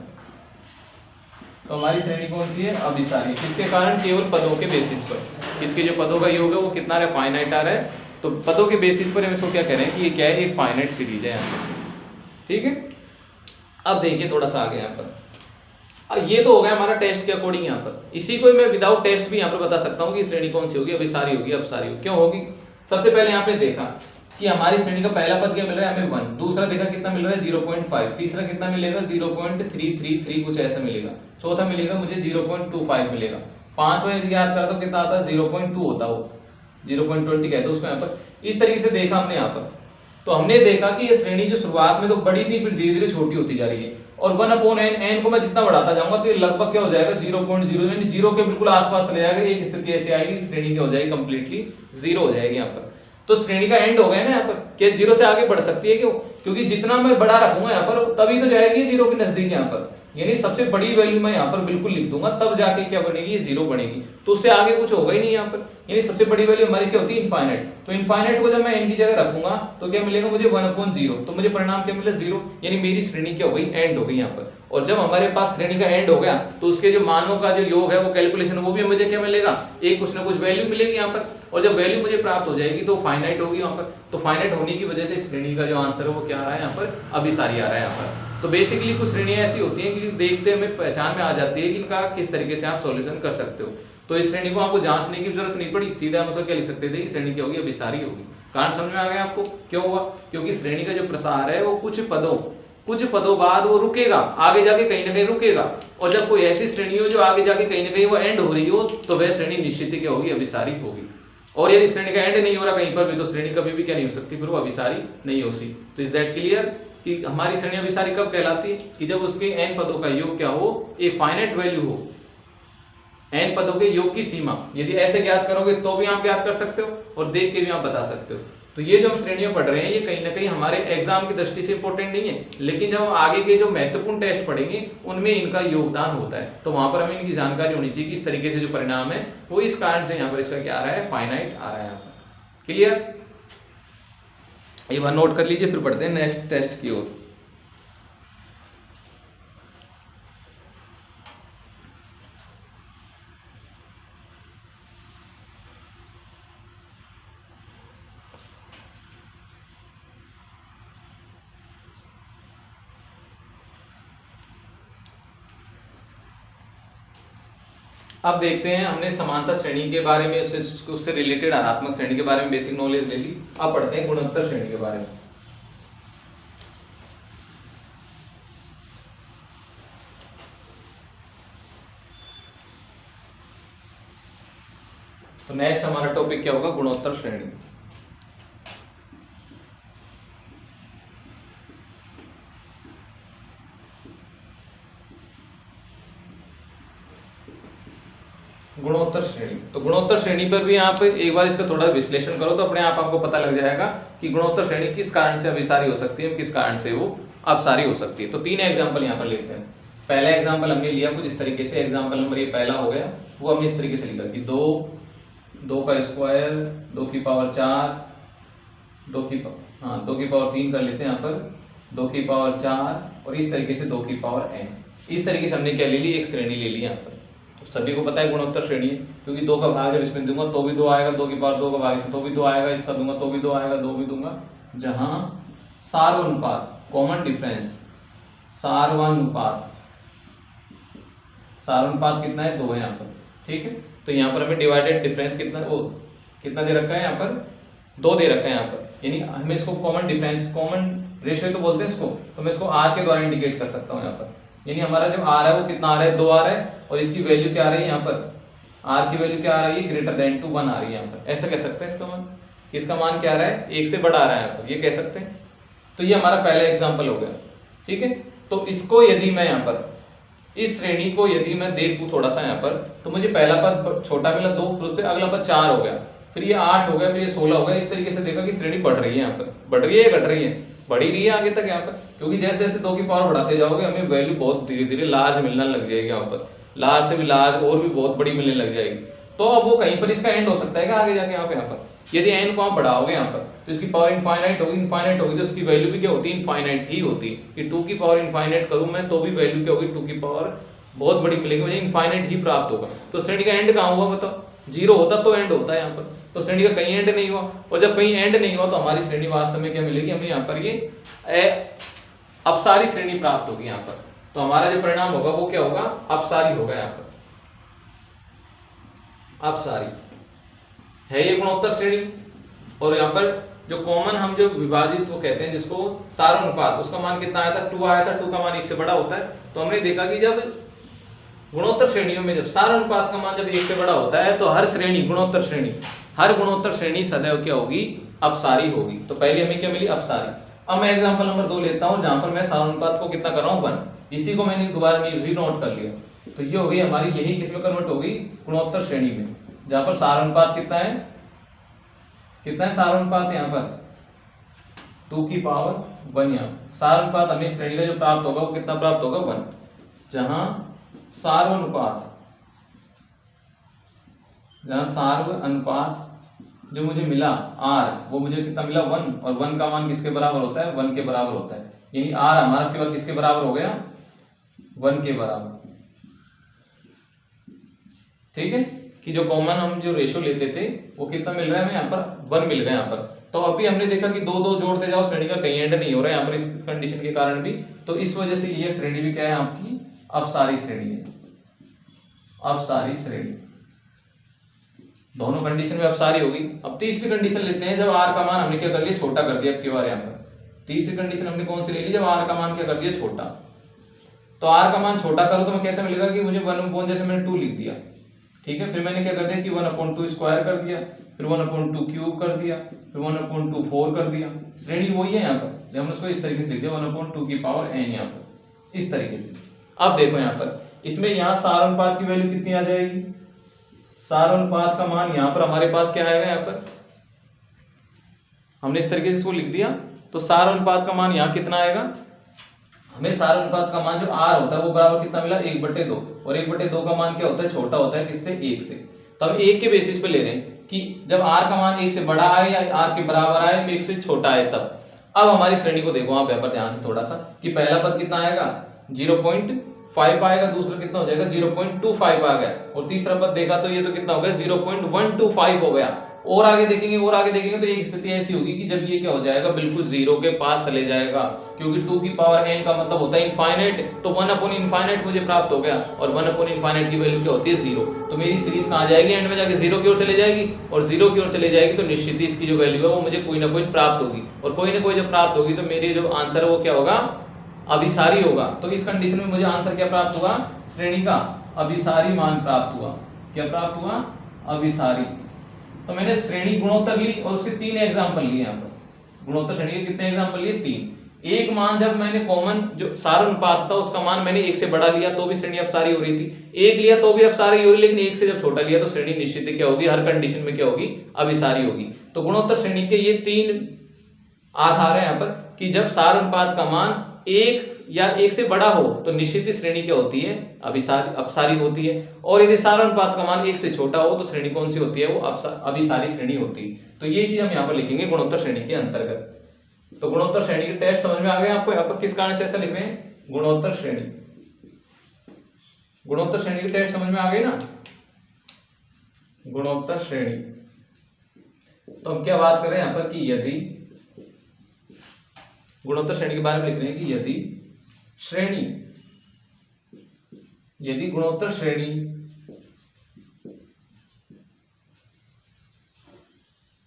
तो हमारी श्रेणी कौन सी है, अभिसारी। किसके कारण, केवल पदों के बेसिस पर। इसके जो पदों का योग है वो कितना है, फाइनाइट आ रहा है। तो पदों के बेसिस पर हम इसको क्या कह रहे हैं कि ये क्या है, एक फाइनाइट सीरीज है यहाँ पर। ठीक है, अब देखिए थोड़ा सा आगे यहाँ पर। अब ये तो हो गया हमारा टेस्ट के अकॉर्डिंग यहाँ पर। इसी को मैं विदाउट टेस्ट भी यहाँ पर बता सकता हूँ कि श्रेणी कौन सी होगी, अभिसारी होगी, अपसारी होगी। क्यों होगी, सबसे पहले यहाँ पे देखा कि हमारी श्रेणी का पहला पद क्या मिल रहा है हमें 1, दूसरा देखा कितना मिल रहा है 0.5, तीसरा कितना मिलेगा 0.333 कुछ ऐसा मिलेगा, चौथा मिलेगा मुझे 0.25 मिलेगा, पांचवा यदि याद करा तो कितना आता है 0.2 होता हो, 0.20 कहते हैं उसको यहाँ पर। इस तरीके से देखा हमने यहाँ पर। तो हमने देखा कि ये श्रेणी जो शुरुआत में तो बड़ी थी, फिर धीरे धीरे छोटी होती जा रही है। और 1/n को मैं जितना बढ़ाता जाऊंगा तो ये लगभग क्या हो जाएगा 0.0, यानी 0 के बिल्कुल आसपास चले जाएगा। एक स्थिति ऐसी आएगी श्रेणी क्या हो जाएगी, कंप्लीटली 0 हो जाएगी यहाँ पर। तो श्रेणी का एंड हो गया ना यहाँ पर, कि 0 से आगे बढ़ सकती है। क्यों, क्योंकि जितना मैं बड़ा रखूंगा यहाँ पर तभी तो जाएगी 0 के नजदीक यहाँ पर। यानी सबसे बड़ी वैल्यू मैं यहाँ पर बिल्कुल लिख दूंगा, तब जाके क्या बनेगी, ये 0 बनेगी। तो उससे आगे कुछ होगा ही नहीं यहाँ पर। यानी सबसे बड़ी वैल्यू हमारी क्या होती है, इनफाइनाइट। तो इनफाइनाइट को जब मैं n की जगह रखूंगा तो क्या मिलेगा मुझे 1/0। तो मुझे परिणाम क्या मिला 0, यानी मेरी श्रेणी क्या हो गई, एंड हो गई यहाँ पर। और जब हमारे पास श्रेणी का एंड हो गया तो उसके जो मानों का जो योग है वो कैलकुलेशन, वो भी मुझे क्या मिलेगा, एक कुछ ना कुछ वैल्यू मिलेगी यहाँ पर। और जब वैल्यू मुझे प्राप्त हो जाएगी तो फाइनाइट होगी यहाँ पर। तो फाइनाइट होने की वजह से श्रेणी का जो आंसर है वो क्या आ रहा है यहाँ पर, अभिसारी आ रहा है यहाँ पर। तो बेसिकली कुछ श्रेणियां ऐसी होती हैं कि देखते हमें पहचान में आ जाती है कि इनका किस तरीके से आप सॉल्यूशन कर सकते हो। तो इस श्रेणी को आपको जांचने की जरूरत नहीं पड़ी, सीधा हम उसको क्या लिख सकते थे, श्रेणी क्या होगी, अभिसारी होगी। कारण समझ में आ गया आपको? क्यों हुआ? क्योंकि श्रेणी का जो प्रसार है वो कुछ पदों बाद वो रुकेगा, आगे जाके कहीं ना कहीं रुकेगा। और जब कोई ऐसी श्रेणी हो जो आगे जाके कहीं ना कहीं वो एंड हो रही हो, तो वह श्रेणी निश्चित ही क्या होगी? अभिसारी होगी। और यदि श्रेणी का एंड नहीं हो रहा कहीं पर भी, तो श्रेणी कभी भी क्या नहीं हो सकती, फिर वो अभिसारी नहीं हो सकती। तो इज दैट क्लियर कि हमारी श्रेणी अभिसारी कब कहलाती है? कि जब उसके n पदों का योग क्या हो? एक फाइनाइट वैल्यू हो, n पदों के योग की सीमा। यदि ऐसे ज्ञात करोगे तो भी आप ज्ञात कर सकते हो और देख के भी आप बता सकते हो। तो ये जो हम श्रेणियां पढ़ रहे हैं ये कहीं ना कहीं हमारे एग्जाम की दृष्टि से इंपॉर्टेंट नहीं है, लेकिन जब हम आगे के जो महत्वपूर्ण टेस्ट पढ़ेंगे उनमें इनका योगदान होता है, तो वहां पर हमें इनकी जानकारी होनी चाहिए कि इस तरीके से जो परिणाम है वो इस कारण से यहाँ पर इसका क्या आ रहा है? फाइनाइट आ रहा है। क्लियर? ये बार नोट कर लीजिए, फिर बढ़ते हैं नेक्स्ट टेस्ट की ओर। अब देखते हैं, हमने समांतर श्रेणी के बारे में, उससे रिलेटेड ऋणात्मक श्रेणी के बारे में बेसिक नॉलेज ले ली। अब पढ़ते हैं गुणोत्तर श्रेणी के बारे में। तो नेक्स्ट हमारा टॉपिक क्या होगा? गुणोत्तर श्रेणी। गुणोत्तर श्रेणी, तो गुणोत्तर श्रेणी पर भी आप एक बार इसका थोड़ा विश्लेषण करो तो अपने आप आपको पता लग जाएगा कि गुणोत्तर श्रेणी किस कारण से अभिसारी हो सकती है, किस कारण से वो अपसारी हो सकती है। तो तीन एग्जांपल यहाँ पर लेते हैं। पहला एग्जांपल हमने लिया कुछ इस तरीके से, एग्जांपल नंबर ये पहला हो गया, वो हमने इस तरीके से लिखा कि 2 का स्क्वायर 2 की पावर 4 2 की पावर 3 कर लेते हैं यहाँ पर, 2 की पावर 4 और इस तरीके से 2 की पावर n। इस तरीके से हमने क्या ले ली? एक श्रेणी ले ली यहाँ पर। तो सभी को पता है गुणोत्तर श्रेणी है, क्योंकि 2 का भाग जब इसमें दूंगा तो भी 2 आएगा, 2 की पावर 2 का भाग इसमें तो भी 2 आएगा, इसका दूंगा तो भी 2 आएगा, 2 भी दूंगा। जहां सार्वनुपात, कॉमन डिफरेंस, सार्वनुपात कितना है? 2 है यहाँ पर। ठीक है, तो यहाँ पर हमें डिवाइडेड डिफरेंस कितना दे रखा है? यहाँ पर 2 दे रखा है यहाँ पर, यानी हमें इसको कॉमन डिफरेंस, कॉमन रेशियो तो बोलते हैं इसको, तो मैं इसको r के द्वारा इंडिकेट कर सकता हूँ यहाँ पर। यानी हमारा जो r है वो कितना आ रहा है? 2 आ रहा है, और इसकी वैल्यू क्या आ रही है यहाँ पर? r की वैल्यू क्या आ रही है? ग्रेटर देन टू 1 आ रही है यहाँ पर। ऐसा कह सकते हैं इसका मान, इसका मान क्या आ रहा है? 1 से बड़ा आ रहा है यहाँ पर, ये कह सकते हैं। तो ये हमारा पहला एग्जाम्पल हो गया। ठीक है, तो इसको यदि मैं यहाँ पर इस श्रेणी को यदि मैं देखूं थोड़ा सा यहाँ पर, तो मुझे पहला पद छोटा मिला 2, फिर उससे अगला पद 4 हो गया, फिर ये 8 हो गया, फिर ये 16 हो गया। इस तरीके से देखा कि श्रेणी बढ़ रही है, यहाँ पर बढ़ रही है या घट रही है? बढ़ ही रही है आगे तक यहाँ पर, क्योंकि जैसे जैसे 2 की पावर बढ़ाते जाओगे हमें वैल्यू बहुत धीरे धीरे लार्ज मिलने लग जाएगी यहाँ पर, लार्ज से भी लार्ज और भी बहुत बड़ी मिलने लग जाएगी। तो अब वो कहीं पर इसका एंड हो सकता है क्या आगे जाके यहाँ पर? यदि n को आप बढ़ाओगे यहाँ पर तो इसकी पावर इनफाइनाइट होगी, तो उसकी वैल्यू भी क्या होती है? इनफाइनाइट ही होती है। कि 2 की पावर इनफाइनाइट करूं मैं तो भी वैल्यू क्या होगी? 2 की पावर बहुत बड़ी मिलेगी, मुझे इनफाइनाइट ही प्राप्त होगा। तो श्रेणी का एंड कहाँ हुआ बताओ? 0 होता तो एंड होता है यहाँ पर, तो श्रेणी का कहीं एंड नहीं हुआ, और जब कहीं एंड नहीं हुआ तो हमारी श्रेणी वास्तव में क्या मिलेगी? हमें यहाँ पर ये अपसारी श्रेणी प्राप्त होगी यहाँ पर। तो हमारा जो परिणाम होगा वो क्या होगा? अपसारी होगा यहाँ पर, अपसारी है ये गुणोत्तर श्रेणी। और यहाँ पर जो कॉमन हम जो विभाजित वो कहते हैं जिसको सारानुपात, उसका मान कितना आया था? 2 आया था। 2 का मान 1 से बड़ा होता है। तो हमने देखा कि जब गुणोत्तर श्रेणियों में जब सारानुपात का मान जब 1 से बड़ा होता है तो हर श्रेणी, हर गुणोत्तर श्रेणी सदैव क्या होगी? अपसारी होगी। तो पहले हमें क्या मिली? अपसारी। अब मैं एग्जांपल नंबर 2 लेता हूं जहां पर मैं सारानुपात को कितना कर रहा हूं? 1। इसी को मैंने दोबारा री नोट कर लिया। तो ये हो गई हमारी, यही किसमें कन्वर्ट होगी? गुणोत्तर श्रेणी में, जहां पर सारानुपात कितना है? कितना है सारानुपात यहाँ पर? 2 की पावर 1। यहाँ सारानुपात हमें श्रेणी का जो प्राप्त होगा वो कितना प्राप्त होगा? 1। जहां सार्व अनुपात जो मुझे मिला r, वो मुझे कितना मिला? 1। और 1 का मान किसके बराबर होता है? 1 के बराबर होता है। यानी r हमारा केवल किसके बराबर हो गया? 1 के बराबर। ठीक है, कि जो कॉमन हम जो रेशियो लेते थे वो कितना मिल रहा है हमें? यहाँ पर 1 मिल गया यहाँ पर। तो अभी हमने देखा कि 2 जोड़ते जाओ, श्रेणी का कहीं एंड नहीं हो रहा है यहाँ पर, इस कंडीशन के कारण भी। तो इस वजह से ये श्रेणी भी क्या है आपकी? अपसारी श्रेणी है, अपसारी श्रेणी। दोनों कंडीशन में अपसारी होगी। अब तीसरी कंडीशन लेते हैं, जब आर का मान हमने क्या कर लिया, छोटा कर दिया। अब की बार यहाँ पर तीसरी कंडीशन हमने कौन सी ले ली, जब आर का मान क्या कर दिया, छोटा। तो आर का मान छोटा करो तो मैं कैसे मिलेगा कि मुझे 1/, जैसे मैंने 2 लिख दिया, ठीक है। फिर मैंने क्या कर दिया कि 1/2 स्क्वायर कर दिया, फिर 1/2 क्यूब कर दिया, फिर 1/2 4 कर दिया। श्रेणी वही है यहाँ पर, हमने उसको इस तरीके से लिख दिया 1/2 की पावर n यहाँ पर, इस तरीके से। अब देखो यहाँ पर इसमें यहाँ सार अनुपात की वैल्यू कितनी आ जाएगी, सार अनुपात का मान यहाँ पर हमारे पास क्या आएगा, यहाँ पर हमने इस तरीके से इसको लिख दिया। तो सार अनुपात का मान यहाँ कितना आएगा, हमें सार अनुपात का मान जो आर होता है वो बराबर कितना मिला, 1/2। और 1/2 का मान क्या होता है, छोटा होता है किससे, 1 से। तो हम 1 के बेसिस पे ले रहे हैं कि जब आर का मान 1 से बड़ा आए या आर के बराबर आए, 1 से छोटा आए तब। अब हमारी श्रेणी को देखो आप यहाँ पर ध्यान से थोड़ा सा, कि पहला पद कितना आएगा, 0.5 आएगा, दूसरा कितना हो जाएगा, 0.25 आ गया, और तीसरा पद देखा तो ये तो कितना हो गया, 0.125 हो गया। और आगे देखेंगे तो एक स्थिति ऐसी होगी कि जब ये क्या हो जाएगा, बिल्कुल 0 के पास चले जाएगा, क्योंकि 2 की पावर n का मतलब होता है इनफाइनाइट। तो 1/∞ मुझे प्राप्त हो गया, और 1/∞ की वैल्यू क्या होती है, 0। तो मेरी सीरीज कहाँ जाएगी, एंड में जाके 0 की ओर चले जाएगी, और 0 की ओर चले जाएगी तो निश्चित ही इसकी जो वैल्यू है वो मुझे कोई ना कोई प्राप्त होगी, और कोई ना कोई जब प्राप्त होगी तो मेरी जो आंसर है वो क्या होगा, अभिसारी होगा। तो इस कंडीशन में मुझे आंसर क्या प्राप्त हुआ, श्रेणी का अभिसारी मान प्राप्त हुआ। क्या प्राप्त हुआ, अभिसारी। तो मैंने श्रेणी गुणोत्तर ली और उसके 3 एग्जांपल लिए यहाँ पर। गुणोत्तर श्रेणी के कितने एग्जांपल लिए, 3। एक मान जब मैंने कॉमन जो सार अनुपात था उसका मान मैंने 1 से बड़ा लिया तो भी श्रेणी अपसारी हो रही थी, 1 लिया तो भी अपसारी हो रही, लेकिन 1 से जब छोटा लिया तो श्रेणी निश्चित क्या होगी, हर कंडीशन में क्या होगी, अभिसारी होगी। तो गुणोत्तर श्रेणी के ये 3 आधार है यहाँ पर, कि जब सार अनुपात का मान 1 या 1 से बड़ा हो तो निश्चित ही श्रेणी क्या होती है, अपसारी होती है, और यदि सार अनुपात का मान 1 से छोटा हो तो श्रेणी कौन सी होती है, वो अभिसारी श्रेणी होती है। तो ये चीज हम यहाँ पर लिखेंगे गुणोत्तर श्रेणी के अंतर्गत। तो गुणोत्तर श्रेणी के टेस्ट समझ में आ गए आपको, यहाँ पर किस कारण से ऐसा लिख रहे हैं, गुणोत्तर श्रेणी। गुणोत्तर श्रेणी के टेस्ट समझ में आ गए ना, गुणोत्तर श्रेणी। तो हम क्या बात कर रहे हैं यहाँ पर कि यदि गुणोत्तर श्रेणी के बारे में लिख रहे हैं कि यदि गुणोत्तर श्रेणी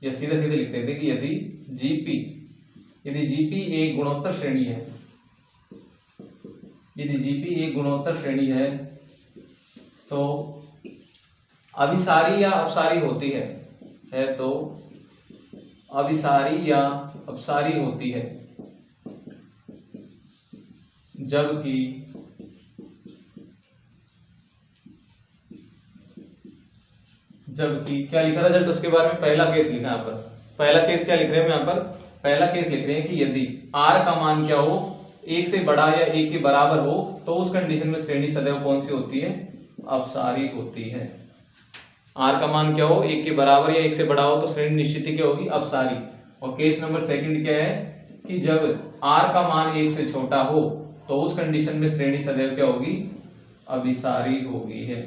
या सीधे सीधे लिखते थे कि यदि जीपी एक गुणोत्तर श्रेणी है, यदि जीपी एक गुणोत्तर श्रेणी है तो अभिसारी या अपसारी होती है तो अभिसारी या अपसारी होती है, जबकि क्या लिखा था जब उसके बारे में पहला केस लिखा यहाँ पर। पहला केस क्या लिख रहे हैं यहाँ पर, पहला केस लिख रहे हैं कि यदि r का मान क्या हो, 1 से बड़ा या 1 के बराबर हो तो उस कंडीशन में श्रेणी सदैव कौन सी होती है, अपसारी होती है। r का मान क्या हो, 1 के बराबर या 1 से बड़ा हो तो श्रेणी निश्चित ही क्या होगी, अपसारी। और केस नंबर 2 क्या है कि जब r का मान 1 से छोटा हो तो उस कंडीशन में श्रेणी सदैव क्या होगी, अभिसारी होगी है।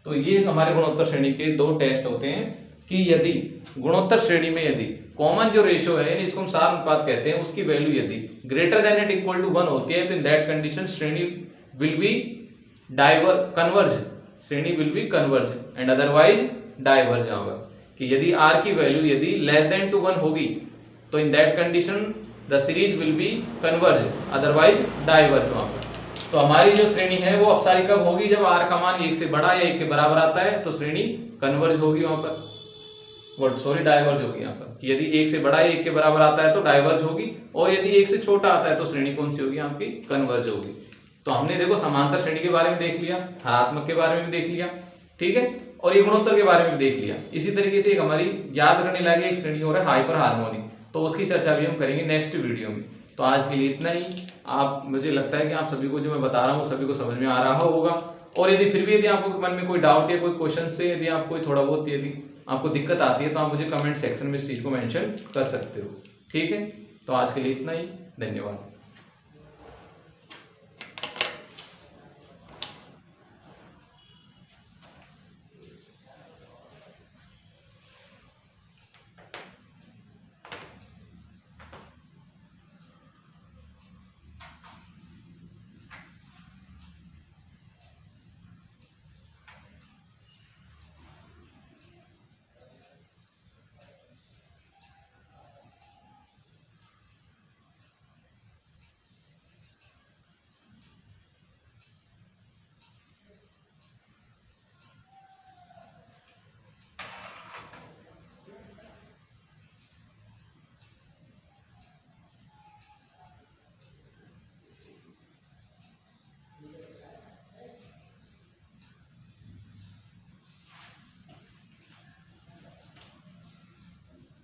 तो ये हमारे गुणोत्तर श्रेणी के 2 टेस्ट होते हैं कि यदि गुणोत्तर श्रेणी में यदि कॉमन जो रेशियो है यानी इसको हम सार अनुपात कहते हैं, उसकी वैल्यू यदि greater than at equal to 1 होती है तो इन दैट कंडीशन श्रेणी विल बी कन्वर्ज, श्रेणी will be converge and otherwise diverge. यहाँ पर कि यदि r की वैल्यू यदि लेस देन टू 1 होगी तो in that condition the series will be converge otherwise diverge. वहां पर तो हमारी जो श्रेणी है वो अपसारी कब होगी, जब r का मान 1 से बड़ा या 1 के बराबर आता है तो श्रेणी कन्वर्ज होगी वहां पर, डाइवर्ज होगी यहाँ पर। यदि 1 से बड़ा या 1 के बराबर आता है तो डाइवर्ज होगी, और यदि 1 से छोटा आता है तो श्रेणी कौन सी होगी, आपकी कन्वर्ज होगी। तो हमने देखो समांतर श्रेणी के बारे में देख लिया, हरात्मक के बारे में भी देख लिया, ठीक है, और ये गुणोत्तर के बारे में भी देख लिया। इसी तरीके से एक हमारी याद करने लायक एक श्रेणी और है हाइपर हार्मोनिक, तो उसकी चर्चा भी हम करेंगे नेक्स्ट वीडियो में। तो आज के लिए इतना ही। आप मुझे लगता है कि आप सभी को जो मैं बता रहा हूँ सभी को समझ में आ रहा होगा, और यदि फिर भी यदि आपको मन में कोई डाउट या कोई क्वेश्चन से यदि आप कोई थोड़ा बहुत यदि आपको दिक्कत आती है तो आप मुझे कमेंट सेक्शन में इस चीज़ को मेंशन कर सकते हो, ठीक है। तो आज के लिए इतना ही, धन्यवाद।